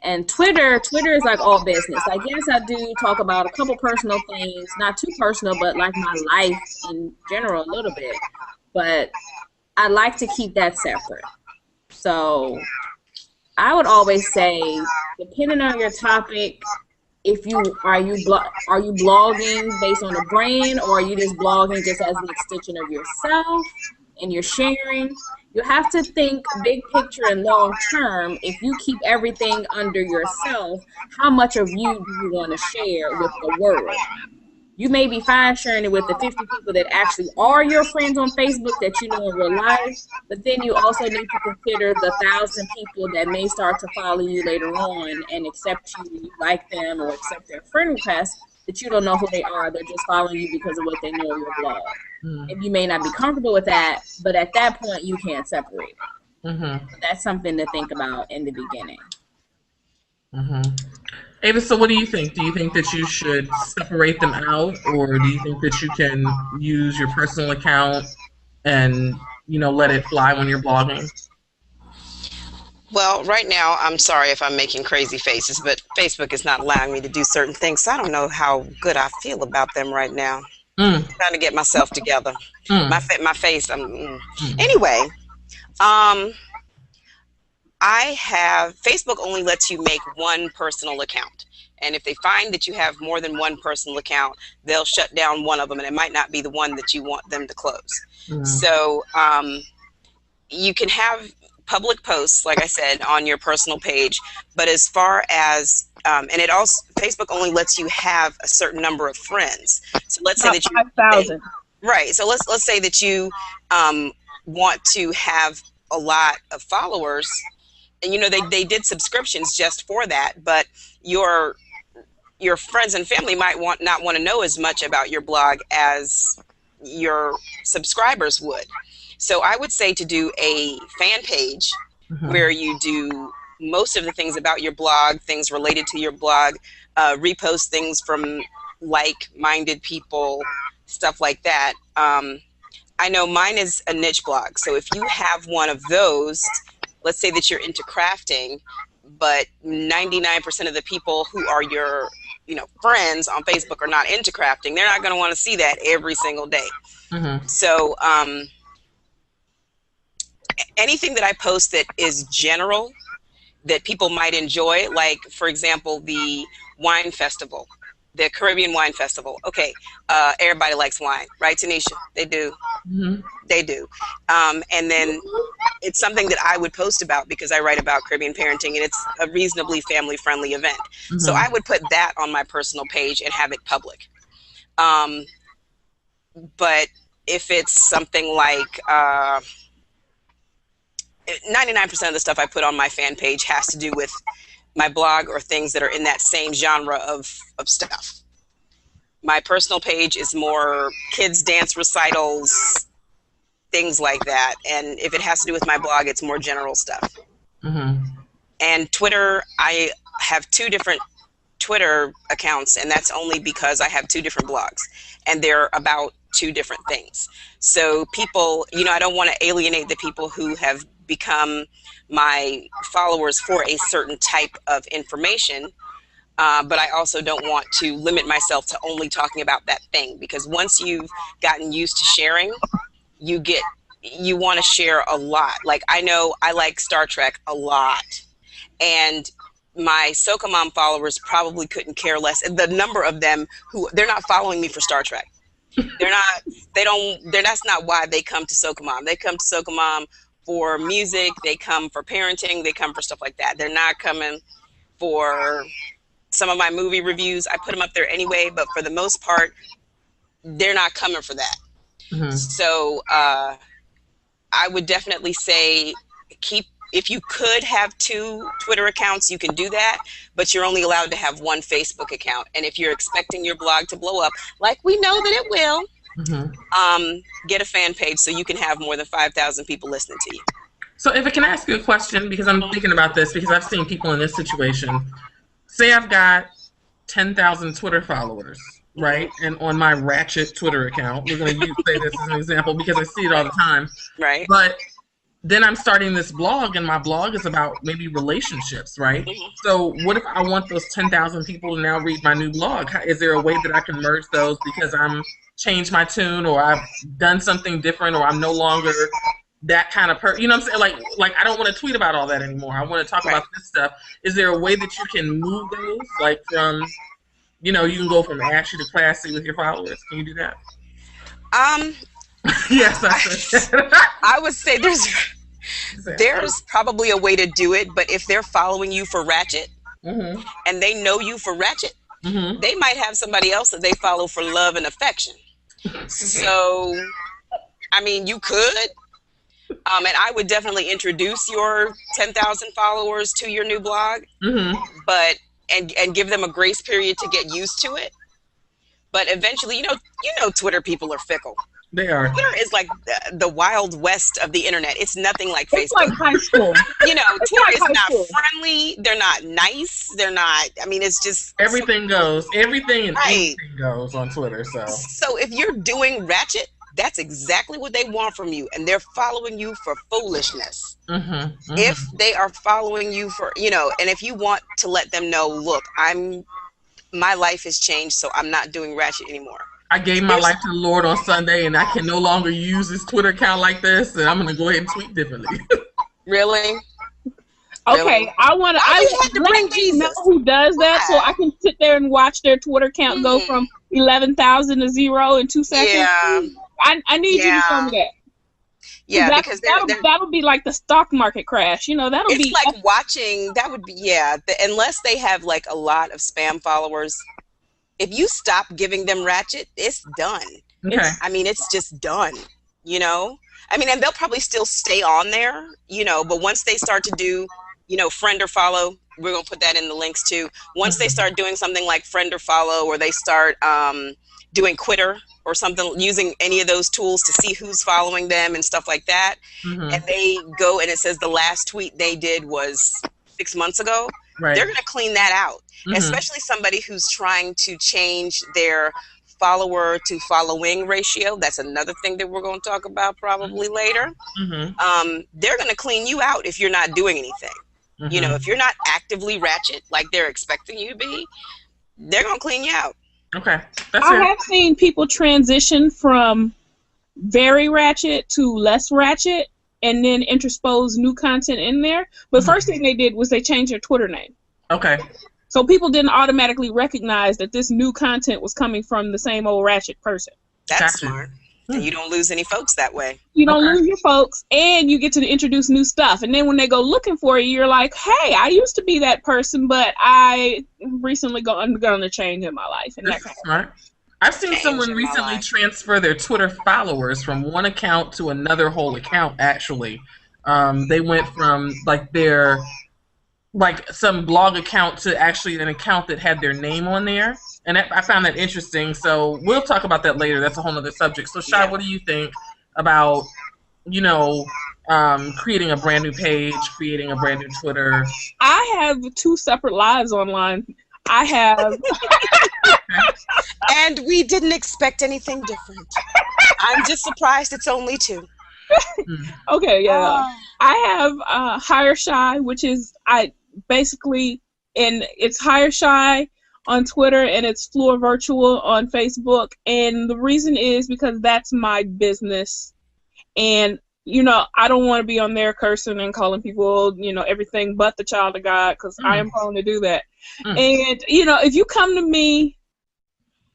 And Twitter is like all business. I guess I do talk about a couple personal things, not too personal, but like my life in general a little bit. But I like to keep that separate. So I would always say, depending on your topic, are you blogging based on a brand, or are you just blogging just as an extension of yourself and you're sharing? You have to think big picture and long term. If you keep everything under yourself, how much of you do you want to share with the world? You may be fine sharing it with the 50 people that actually are your friends on Facebook that you know in real life, but then you also need to consider the 1,000 people that may start to follow you later on and accept you, you like them, or accept their friend request that you don't know who they are. They're just following you because of what they know of your blog. And you may not be comfortable with that, but at that point, you can't separate it. So that's something to think about in the beginning. Ava, so what do you think? Do you think that you should separate them out, or do you think that you can use your personal account and, you know, let it fly when you're blogging? Well, right now, I'm sorry if I'm making crazy faces, but Facebook is not allowing me to do certain things, so I don't know how good I feel about them right now. I'm trying to get myself together. My face. Anyway, I have Facebook only lets you make one personal account. And if they find that you have more than one personal account, they'll shut down one of them, and it might not be the one that you want them to close. So you can have public posts, like I said, on your personal page, but as far as and it also, Facebook only lets you have a certain number of friends. So let's say that you 5,000. Right. So let's say that you want to have a lot of followers, and you know they did subscriptions just for that, but your friends and family might not want to know as much about your blog as your subscribers would. So I would say to do a fan page where you do most of the things about your blog, things related to your blog, repost things from like-minded people, stuff like that. I know mine is a niche blog, so if you have one of those, let's say that you're into crafting, but 99% of the people who are your friends on Facebook are not into crafting, they're not going to want to see that every single day. So anything that I post that is general, that people might enjoy, like, for example, the wine festival, the Caribbean Wine Festival. Okay, everybody likes wine, right, Tanisha? They do. They do. And then it's something that I would post about because I write about Caribbean parenting, and it's a reasonably family-friendly event. So I would put that on my personal page and have it public. But if it's something like 99% of the stuff I put on my fan page has to do with my blog or things that are in that same genre of stuff. My personal page is more kids' dance recitals, things like that. And if it has to do with my blog, it's more general stuff. And Twitter, I have 2 different Twitter accounts, and that's only because I have 2 different blogs, and they're about 2 different things. So people, I don't want to alienate the people who have become my followers for a certain type of information, but I also don't want to limit myself to only talking about that thing, because once you've gotten used to sharing, you want to share a lot. Like, I know I like Star Trek a lot, and my Soca Mom followers probably couldn't care less. The number of them they're not following me for Star Trek. That's not why they come to Soca Mom. They come to Soca Mom for music, they come for parenting, they come for stuff like that. They're not coming for some of my movie reviews. I put them up there anyway, but for the most part, they're not coming for that. So I would definitely say if you could have 2 Twitter accounts, you can do that, but you're only allowed to have 1 Facebook account. And if you're expecting your blog to blow up, like we know that it will, get a fan page so you can have more than 5,000 people listening to you. So if I can ask you a question, because I'm thinking about this, because I've seen people in this situation. Say I've got 10,000 Twitter followers, right? And on my ratchet Twitter account, we're going to say this as an example because I see it all the time. Right. But then I'm starting this blog, and my blog is about maybe relationships, right? So what if I want those 10,000 people to now read my new blog? Is there a way that I can merge those because I'm changed my tune, or I've done something different, or I'm no longer that kind of person? You know what I'm saying? Like I don't want to tweet about all that anymore. I want to talk about this stuff. Is there a way that you can move those? Like from, you can go from ashy to classy with your followers. Can you do that? Yes, I said that. I would say There's probably a way to do it, but if they're following you for ratchet and they know you for ratchet, they might have somebody else that they follow for love and affection. So, I mean, you could, and I would definitely introduce your 10,000 followers to your new blog, but and give them a grace period to get used to it. But eventually, you know, Twitter people are fickle. They are. Twitter is like the wild west of the internet. It's nothing like Facebook. It's like high school. You know, Twitter like is high not school. friendly. They're not nice. They're not. I mean, it's just Everything goes. Everything and Right. anything goes on Twitter. So if you're doing ratchet, that's exactly what they want from you, and they're following you for foolishness. If they are following you for, you know, and if you want to let them know, look, my life has changed, so I'm not doing ratchet anymore. I gave my life to the Lord on Sunday, and I can no longer use this Twitter account like this, and I'm going to go ahead and tweet differently. Really? Okay, Really? I want to. I had to bring Jesus. know who does that, so I can sit there and watch their Twitter count go from 11,000 to 0 in 2 seconds. Yeah. I need you to tell me that. Yeah, because that'll be like the stock market crash. You know, that'll it's be like watching. That would be unless they have like a lot of spam followers. If you stop giving them ratchet, it's done. Okay. I mean, it's just done. You know. I mean, and they'll probably still stay on there. You know, but once they start to do, you know, friend or follow, we're gonna put that in the links too. Once they start doing something like friend or follow, or they start doing Quitter or something, using any of those tools to see who's following them and stuff like that, and they go and it says the last tweet they did was 6 months ago, they're going to clean that out, especially somebody who's trying to change their follower to following ratio. That's another thing that we're going to talk about probably later. They're going to clean you out if you're not doing anything. You know, if you're not actively ratchet like they're expecting you to be, they're going to clean you out. Okay. I have seen people transition from very ratchet to less ratchet and then interpose new content in there. But first thing they did was they changed their Twitter name. Okay. So people didn't automatically recognize that this new content was coming from the same old ratchet person. That's smart. And you don't lose any folks that way. You don't lose your folks, and you get to introduce new stuff. And then when they go looking for you, you're like, hey, I used to be that person, but I recently I'm going to change in my life. And that's smart. I've seen someone recently transfer their Twitter followers from one account to another whole account, actually. They went from, some blog account to actually an account that had their name on there. And I found that interesting, so we'll talk about that later. That's a whole other subject. So, Shai, what do you think about, you know, creating a brand new page, creating a brand new Twitter? I have 2 separate lives online. I have... And we didn't expect anything different. I'm just surprised it's only 2. Okay, yeah. I have Hire Shai, which is, it's Hire Shai on Twitter, and it's Floor Virtual on Facebook. And the reason is because that's my business. And, you know, I don't want to be on there cursing and calling people, you know, everything but the child of God, because I am prone to do that. And, you know, if you come to me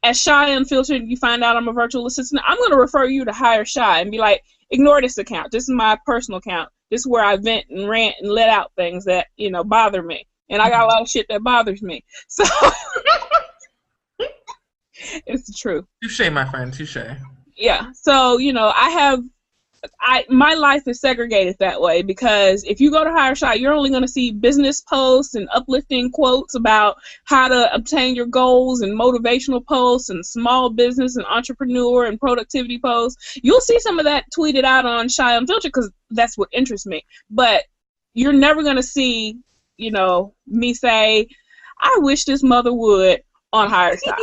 as Shai Unfiltered, you find out I'm a virtual assistant, I'm going to refer you to Hire Shai and be like, ignore this account. This is my personal account. This is where I vent and rant and let out things that, you know, bother me. And I got a lot of shit that bothers me. So it's the truth. Touche, my friend. Touche. Yeah. So, you know, my life is segregated that way, because if you go to Hire Shai, you're only going to see business posts and uplifting quotes about how to obtain your goals, and motivational posts and small business and entrepreneur and productivity posts. You'll see some of that tweeted out on Shai Unfiltered because that's what interests me. But you're never going to see, you know, me say, I wish this mother would on Hire Shai.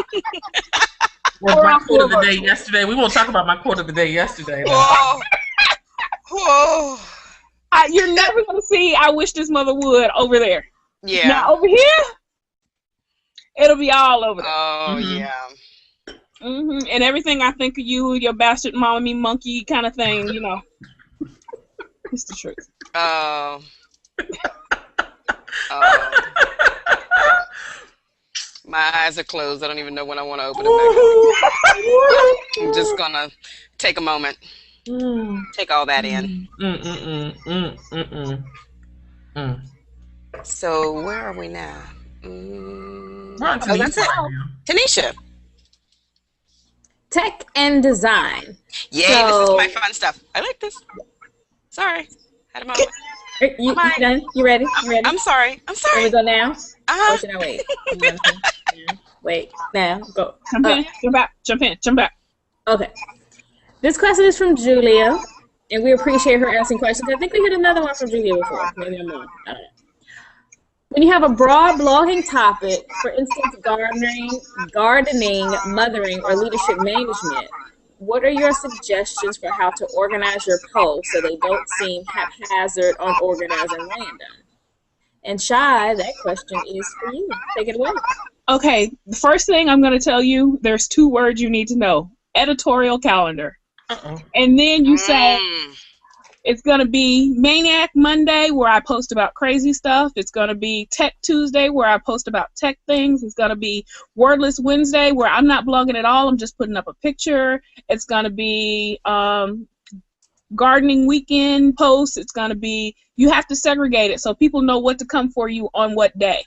Well, my quote of the day yesterday. We won't talk about my quote of the day yesterday. Whoa. Whoa. You're never going to see I wish this mother would over there. Yeah. Now, over here, it'll be all over there. Oh, yeah. And everything I think of you, your bastard mama me monkey kind of thing, you know. It's the truth. Oh. My eyes are closed. I don't even know when I want to open them back up. I'm just going to take a moment. Take all that in. So where are we now? We're on Oh, that's Tanisha it. right now. Tanisha. Tech and design. Yay, this is my fun stuff. I like this. Sorry. Had a moment. You done? You ready? You ready? I'm sorry. I'm sorry. Can we go now? Uh-huh. Or should I wait? Wait. Now. Go. Jump in. Jump back. Jump in. Jump back. Okay. This question is from Julia, and we appreciate her asking questions. I think we hit another one from Julia before. Maybe I'm wrong. I don't know. When you have a broad blogging topic, for instance, gardening, mothering, or leadership management, what are your suggestions for how to organize your posts so they don't seem haphazard, unorganized, and random? And Shai, that question is for you. Take it away. Okay, the first thing I'm going to tell you, there's 2 words you need to know. Editorial calendar. And then you say, it's going to be Maniac Monday, where I post about crazy stuff. It's going to be Tech Tuesday, where I post about tech things. It's going to be Wordless Wednesday, where I'm not blogging at all. I'm just putting up a picture. It's going to be Gardening Weekend posts. It's going to be, you have to segregate it so people know what to come for you on what day.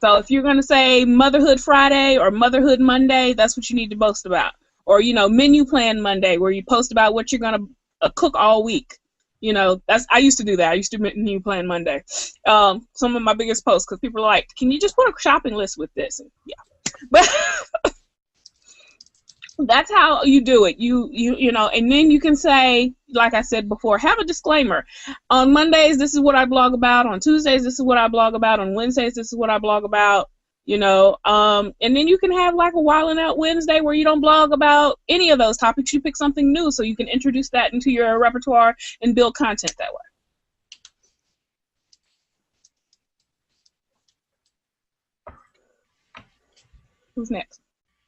So if you're going to say Motherhood Friday or Motherhood Monday, that's what you need to post about. Or, Menu Plan Monday, where you post about what you're going to cook all week. I used to do that. I used to Menu Plan Monday. Some of my biggest posts, because people are like, can you just put a shopping list with this? And, yeah. But that's how you do it. And then you can say, like I said before, have a disclaimer. On Mondays, this is what I blog about. On Tuesdays, this is what I blog about. On Wednesdays, this is what I blog about. And then you can have like a Wildin' Out Wednesday where you don't blog about any of those topics. You pick something new so you can introduce that into your repertoire and build content that way. Who's next?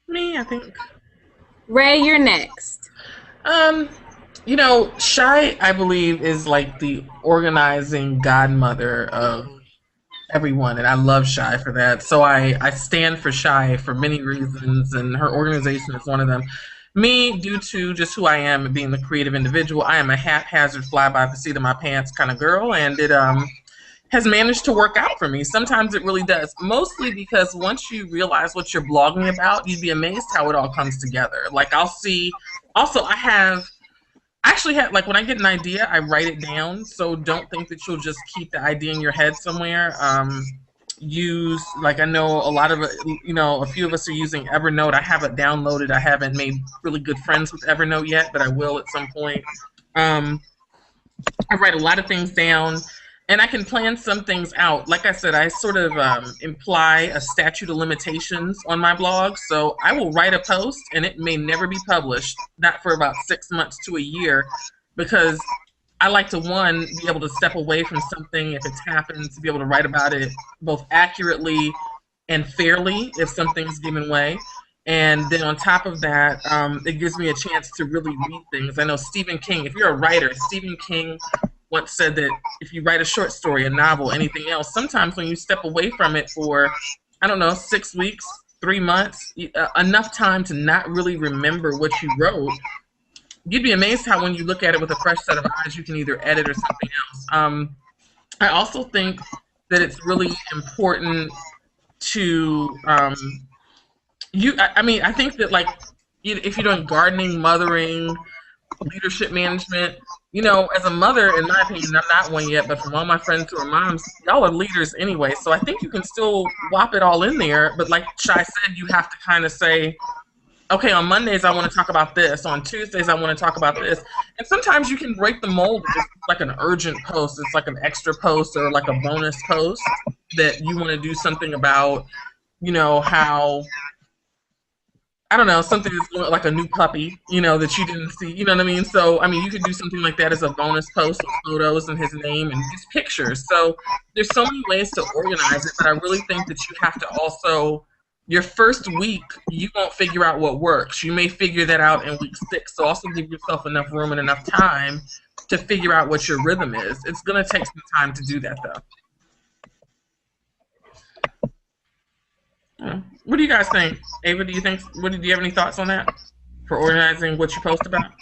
Me, I think. Ray, you're next. Shai, I believe, is like the organizing godmother of everyone, and I love Shai for that. So I stand for Shai for many reasons, and her organization is one of them. Me, due to just who I am and being the creative individual, I am a haphazard, fly by the seat of my pants kind of girl, and it has managed to work out for me. Sometimes it really does, mostly because once you realize what you're blogging about, you'd be amazed how it all comes together. Like I'll see, also I actually have, like when I get an idea, I write it down. So don't think that you'll just keep the idea in your head somewhere. I know a lot of it, a few of us are using Evernote. I have it downloaded. I haven't made really good friends with Evernote yet, but I will at some point. I write a lot of things down. And I can plan some things out. Like I said, I sort of imply a statute of limitations on my blog. So I will write a post and it may never be published, not for about 6 months to a year, because I like to, one, be able to step away from something if it's happened, to be able to write about it both accurately and fairly if something's given way. And then on top of that, it gives me a chance to really read things. I know Stephen King, if you're a writer, Stephen King once said that if you write a short story, a novel, anything else, sometimes when you step away from it for, 6 weeks, 3 months, enough time to not really remember what you wrote, you'd be amazed how when you look at it with a fresh set of eyes, you can either edit or something else. I also think that it's really important to, I think that like, if you're doing gardening, mothering, leadership management, as a mother, in my opinion, I'm not one yet, but from all my friends who are moms, y'all are leaders anyway, so I think you can still whop it all in there, but like Shai said, you have to kind of say, okay, on Mondays I want to talk about this, on Tuesdays I want to talk about this, and sometimes you can break the mold with like an urgent post, it's like an extra post or like a bonus post that you want to do something about, how, something that's like a new puppy, that you didn't see, you know what I mean? So, you could do something like that as a bonus post with photos and his name and just pictures. So there's so many ways to organize it, but I really think that you have to also, your first week, you won't figure out what works. You may figure that out in week 6. So also give yourself enough room and enough time to figure out what your rhythm is. It's going to take some time to do that, though. What do you guys think? Ava, do you have any thoughts on that? for organizing what you post about?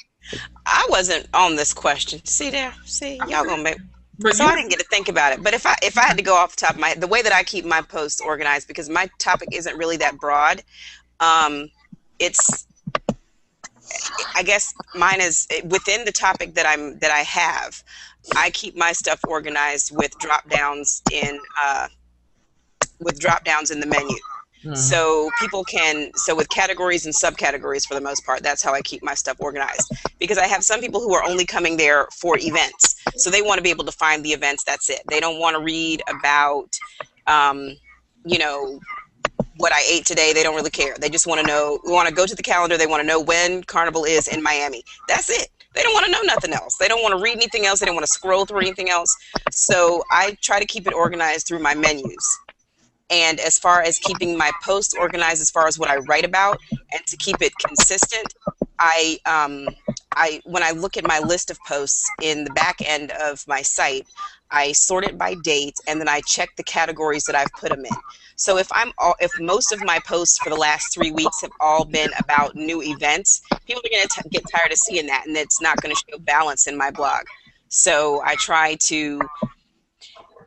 I wasn't on this question. See there? See, y'all gonna make. But So I didn't get to think about it. But if I had to go off the top of my, the way that I keep my posts organized, because my topic isn't really that broad, it's, I guess mine is within the topic that I have. I keep my stuff organized with drop downs in the menu. So people can, so with categories and subcategories for the most part, that's how I keep my stuff organized. Because I have some people who are only coming there for events. So they want to be able to find the events, that's it. They don't want to read about, you know, what I ate today. They don't really care. They just want to know, want to go to the calendar. They want to know when Carnival is in Miami. That's it. They don't want to know nothing else. They don't want to read anything else. They don't want to scroll through anything else. So I try to keep it organized through my menus. And as far as keeping my posts organized, as far as what I write about, and to keep it consistent, when I look at my list of posts in the back end of my site, I sort it by date, and then I check the categories that I've put them in. So if most of my posts for the last 3 weeks have all been about new events, people are going to get tired of seeing that, and it's not going to show balance in my blog. So I try to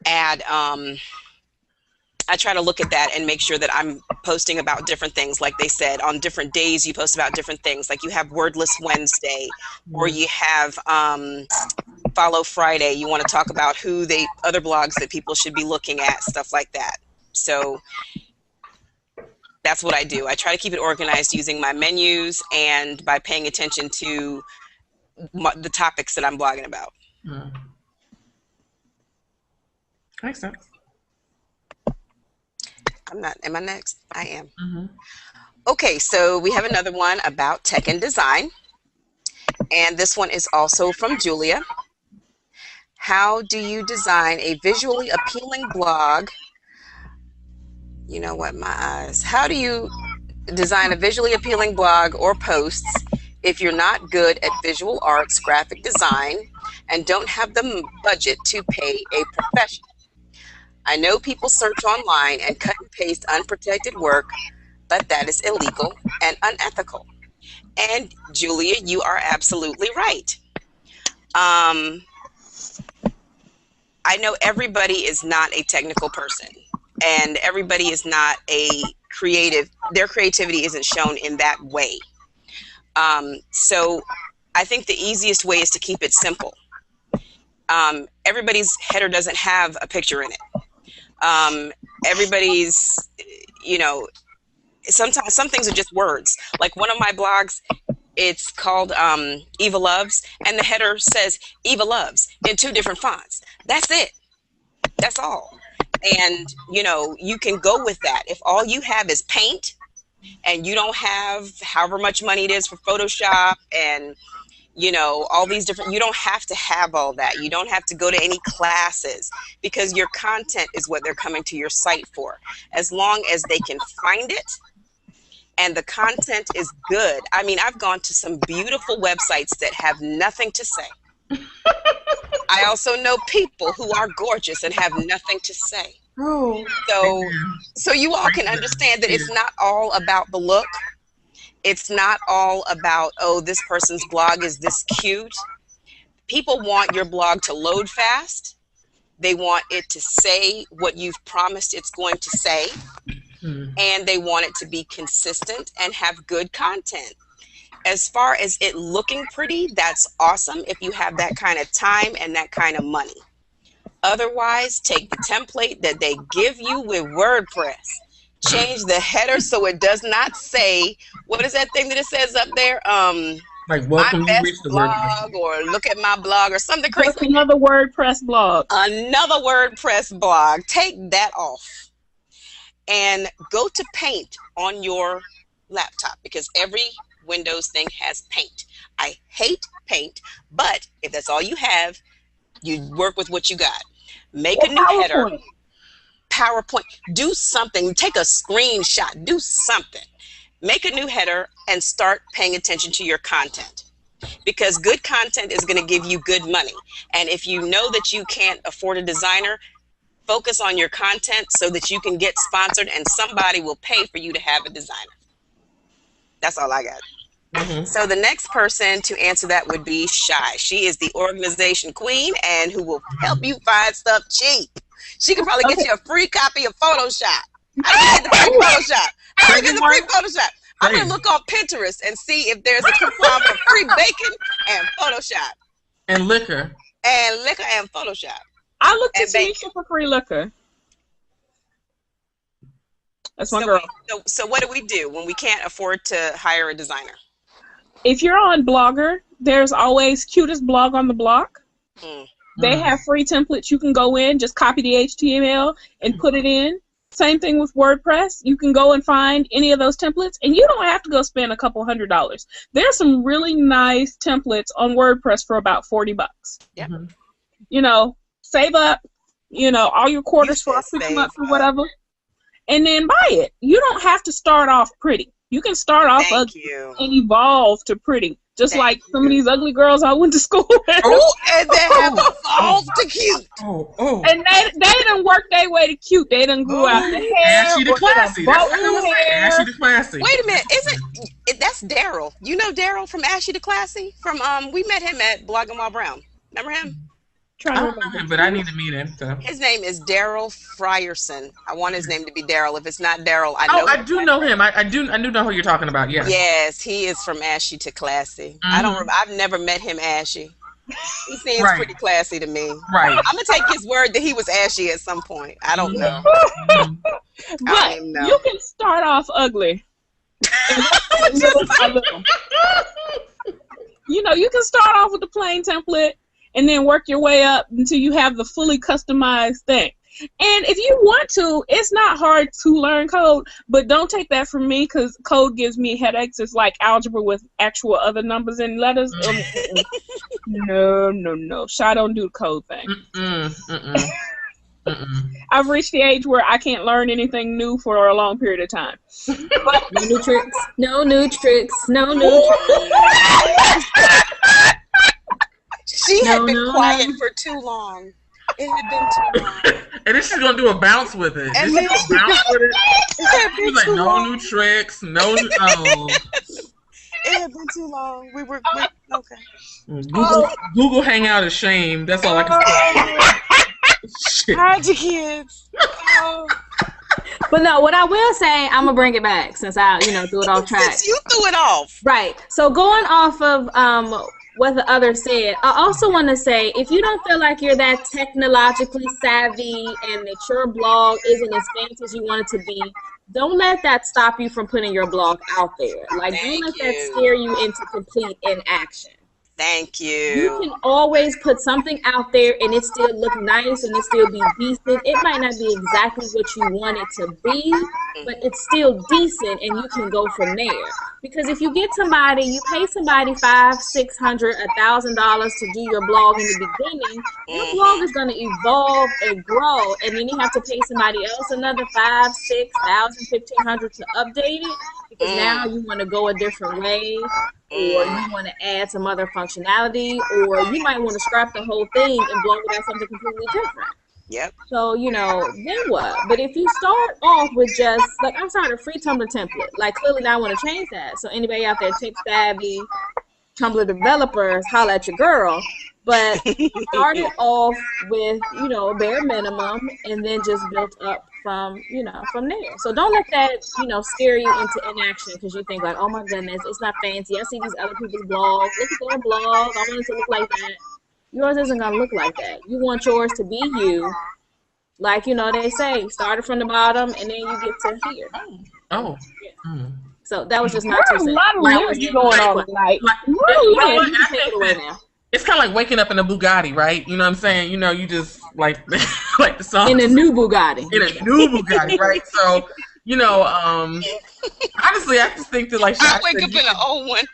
add. I try to look at that and make sure that I'm posting about different things. Like they said, on different days you post about different things. Like you have Wordless Wednesday, or you have Follow Friday. You want to talk about other blogs that people should be looking at, stuff like that. So that's what I do. I try to keep it organized using my menus and by paying attention to the topics that I'm blogging about. Makes sense. I'm not. Am I next? I am. Okay, so we have another one about tech and design. And this one is also from Julia. How do you design a visually appealing blog? You know what, my eyes. How do you design a visually appealing blog or posts if you're not good at visual arts, graphic design, and don't have the budget to pay a professional? I know people search online and cut and paste unprotected work, but that is illegal and unethical. And Julia, you are absolutely right. I know everybody is not a technical person, and everybody is not a creative. Their creativity isn't shown in that way. So I think the easiest way is to keep it simple. Everybody's header doesn't have a picture in it. Everybody's, you know, sometimes some things are just words. Like one of my blogs, it's called Eva Loves, and the header says Eva Loves in 2 different fonts. That's it. That's all. And, you know, you can go with that. If all you have is paint and you don't have however much money it is for Photoshop and, you know, all these different, you don't have to have all that. You don't have to go to any classes, because your content is what they're coming to your site for. As long as they can find it and the content is good. I mean, I've gone to some beautiful websites that have nothing to say. I also know people who are gorgeous and have nothing to say. So you all can understand that it's not all about the look. It's not all about, oh, this person's blog is this cute. People want your blog to load fast. They want it to say what you've promised it's going to say. And they want it to be consistent and have good content. As far as it looking pretty, that's awesome if you have that kind of time and that kind of money. Otherwise, take the template that they give you with WordPress. Change the header so it does not say, what is that thing that it says up there? Like, welcome my to best reach the blog, or look at my blog, or something crazy. What's another WordPress blog? Another WordPress blog. Take that off and go to Paint on your laptop, because every Windows thing has Paint. I hate Paint, but if that's all you have, you work with what you got. Make a new header. PowerPoint. Do something. Take a screenshot. Do something. Make a new header and start paying attention to your content, because good content is going to give you good money. And if you know that you can't afford a designer, focus on your content so that you can get sponsored and somebody will pay for you to have a designer. That's all I got. So the next person to answer that would be Shai. She is the organization queen and who will help you find stuff cheap. She can probably get you a free copy of Photoshop. How do you get the free Photoshop? How do you get the free Photoshop? I'm going to look on Pinterest and see if there's a coupon for free bacon and Photoshop. And liquor. And liquor and Photoshop. I looked at Tanisha for free liquor. That's my girl. So what do we do when we can't afford to hire a designer? If you're on Blogger, there's always Cutest Blog on the Block. They have free templates. You can go in, just copy the HTML and put it in. Same thing with WordPress. You can go and find any of those templates, and you don't have to go spend a couple $100s. There's some really nice templates on WordPress for about $40. Yep. You know, save up, you know, all your quarters for 6 months or whatever, and then buy it. You don't have to start off pretty. You can start off ugly and evolve to pretty. Just like some of these ugly girls I went to school with. Oh, and they have evolved to cute. And they done worked their way to cute. They done grew out the hair. Ashy to classy. That's what I was saying. Ashy to classy. Wait a minute. That's Daryl. You know Daryl from Ashy to Classy? From we met him at Blogging While Brown. Remember him? I don't know him, but I need to meet him. So. His name is Daryl Frierson. I want his name to be Daryl. If it's not Daryl, I know. I do know him. I do know who you're talking about. Yeah. Yes, he is from Ashy to Classy. I've never met him ashy. He seems pretty classy to me. Right. I'm gonna take his word that he was ashy at some point. I don't know. But you can start off ugly. You know, you can start off with the plain template and then work your way up until you have the fully customized thing. And if you want to, it's not hard to learn code, but don't take that from me because code gives me headaches. It's like algebra with actual other numbers and letters. No. Shai don't do the code thing. I've reached the age where I can't learn anything new for a long period of time. No new tricks. No new tricks. No new tricks. She had been quiet for too long. It had been too long. And then she's gonna do a bounce with it. And then she's like, no new tricks, no new. It had been too long. We were okay. Google Hangout is shame. That's all I can say. Hide your kids. But no, what I will say, I'm gonna bring it back since I, threw it off track. Since you threw it off. Right. So going off of what the other said, I also want to say, if you don't feel like you're that technologically savvy and that your blog isn't as fancy as you want it to be, don't let that stop you from putting your blog out there. Like, don't let that scare you into complete inaction. Thank you. You can always put something out there and it still look nice and it still be decent. It might not be exactly what you want it to be, but it's still decent and you can go from there. Because if you get somebody, you pay somebody $500, $600, $1,000 to do your blog in the beginning, your blog is going to evolve and grow, and then you have to pay somebody else another $5,000, $6,000, $1,500 to update it. Because now you want to go a different way, or you want to add some other functionality, or you might want to scrap the whole thing and blog it as something completely different. Yep. So, then what? But if you start off with just, like, I'm sorry, a free Tumblr template, like, clearly now I want to change that. So anybody out there, tech savvy, Tumblr developers, holla at your girl. But start it off with, bare minimum, and then just built up from there. So don't let that, scare you into inaction because you think like, oh my goodness, it's not fancy. I see these other people's blogs. Look at their blog. I want it to look like that. Yours isn't going to look like that. You want yours to be you. Like, they say, started from the bottom and then you get to here. Oh. Yeah. So that was just my 2 cents. There's a lot of lyrics going on tonight. It's kind of like waking up in a Bugatti, right? You know what I'm saying? You just like like the song. In a new Bugatti. In a new Bugatti, right? So, honestly, I just think that like I wake up in an old one.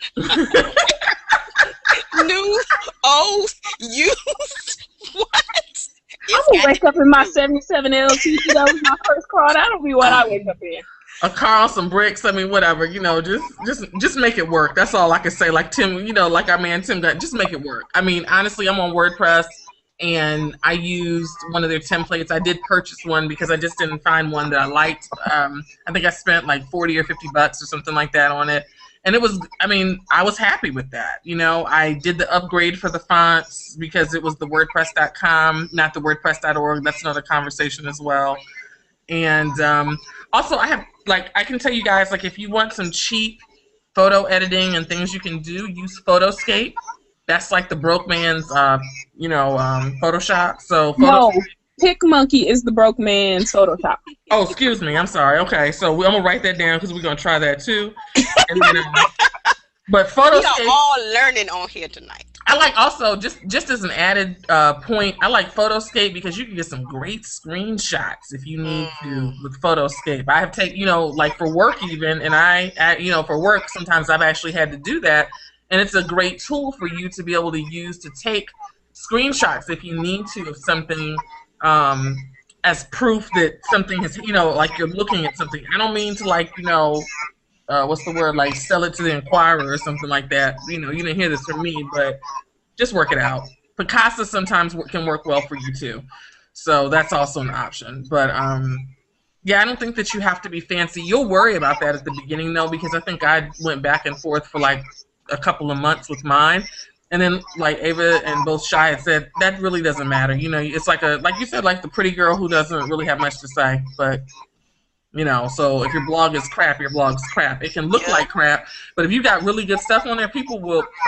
New, old, used. What? I will wake up in my 77 LT. That was my first car. That'll be what I wake up in. A car, some bricks. I mean, whatever. Just make it work. That's all I can say. Like Tim, like our man Tim got. Just make it work. I mean, honestly, I'm on WordPress, and I used one of their templates. I did purchase one because I just didn't find one that I liked. I think I spent like $40 or $50 or something like that on it. And it was, I mean, I was happy with that. You know, I did the upgrade for the fonts because it was the WordPress.com, not the WordPress.org. That's another conversation as well. And also, I have, like, I can tell you guys, like, if you want some cheap photo editing and things you can do, use Photoscape. That's like the broke man's, Photoshop. So No, Photoshop. PicMonkey is the broke man's Photoshop. Oh, excuse me. I'm sorry. Okay, so I'm gonna write that down because we're gonna try that too. And then, but We are Photoscape. all learning on here tonight. I like also just as an added point, I like Photoscape because you can get some great screenshots if you need to with Photoscape. I have taken, like for work even, and for work sometimes I've actually had to do that, and it's a great tool for you to be able to use to take screenshots if you need to of something as proof that something is, like you're looking at something. I don't mean to what's the word, like sell it to the Inquirer or something like that. You didn't hear this from me, but just work it out. Picasa sometimes can work well for you too, so that's also an option. But yeah, I don't think that you have to be fancy. You'll worry about that at the beginning though, because I think I went back and forth for like a couple of months with mine, and then like Ava and both Shai had said that really doesn't matter. It's like you said, like the pretty girl who doesn't really have much to say, but. So if your blog is crap, your blog's crap. It can look like crap, but if you got really good stuff on there,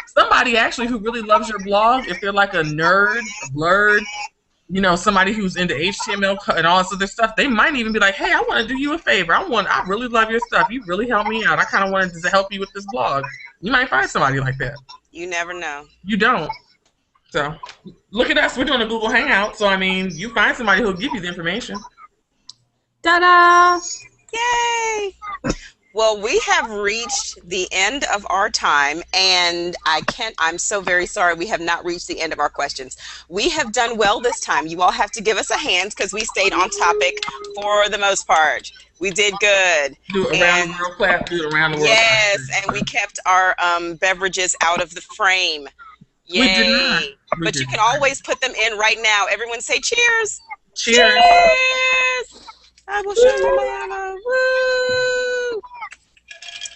somebody actually who really loves your blog, if they're like a nerd, a blurred, somebody who's into HTML and all this other stuff, they might even be like, hey, I want to do you a favor. I really love your stuff. You really helped me out. I kind of wanted to help you with this blog. You might find somebody like that. You never know. You don't. So look at us. We're doing a Google Hangout. So, I mean, you find somebody who'll give you the information. Ta-da! Yay! Well, we have reached the end of our time, and I'm so very sorry we have not reached the end of our questions. We have done well this time. You all have to give us a hand because we stayed on topic for the most part. We did good. Do it around the world clap. Do it around the world. Yes, and we kept our beverages out of the frame. Yay! We did not. But you can always put them in right now. Everyone say cheers. Cheers. Cheers. I will show you my woo.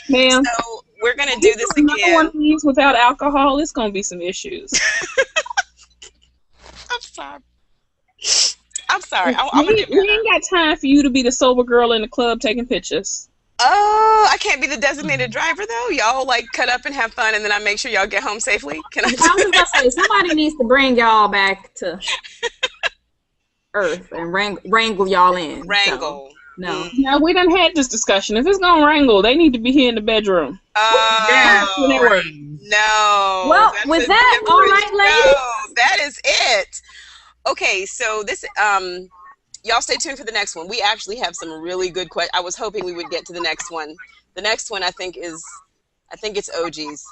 Man, So we're gonna do this another one again. of these without alcohol, it's gonna be some issues. I'm sorry. I'm sorry. I'm gonna do We ain't got time for you to be the sober girl in the club taking pictures. Oh, I can't be the designated driver though. Y'all like cut up and have fun, and then I make sure y'all get home safely. Can I? I was just gonna say somebody needs to bring y'all back to Earth and wrangle y'all in. Wrangle. So, no. No, we done had this discussion. If it's gonna wrangle, they need to be here in the bedroom. Oh, no. Well, That's with a that, all right, ladies. no, that is it. Okay, so this y'all stay tuned for the next one. We actually have some really good questions. I was hoping we would get to the next one. The next one I think it's OG's.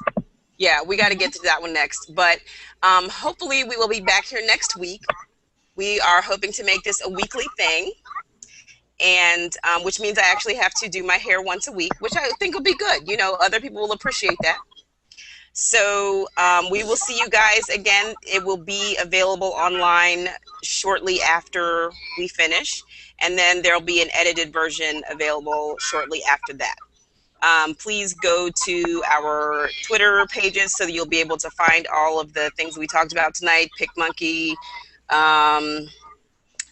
Yeah, we got to get to that one next. But hopefully we will be back here next week. We are hoping to make this a weekly thing, and which means I actually have to do my hair once a week, which I think will be good. Other people will appreciate that. So we will see you guys again. It will be available online shortly after we finish, and then there'll be an edited version available shortly after that. Please go to our Twitter pages so that you'll be able to find all of the things we talked about tonight, PicMonkey,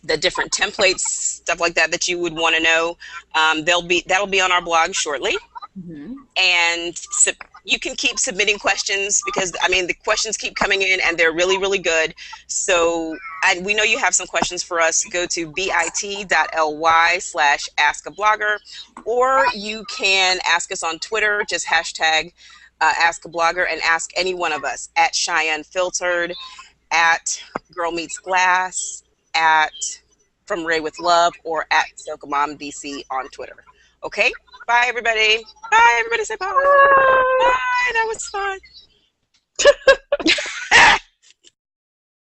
the different templates, stuff like that you would want to know. That'll be on our blog shortly. Mm-hmm. And you can keep submitting questions because the questions keep coming in and they're really, really good. So we know you have some questions for us. Go to bit.ly/askablogger, or you can ask us on Twitter, just hashtag askablogger, and ask any one of us at Shai Unfiltered, at Girl Meets Glass, at From Ray with Love, or at SokaMomDC on Twitter. Okay? Bye, everybody. Bye, everybody. Say bye. Bye. That was fun.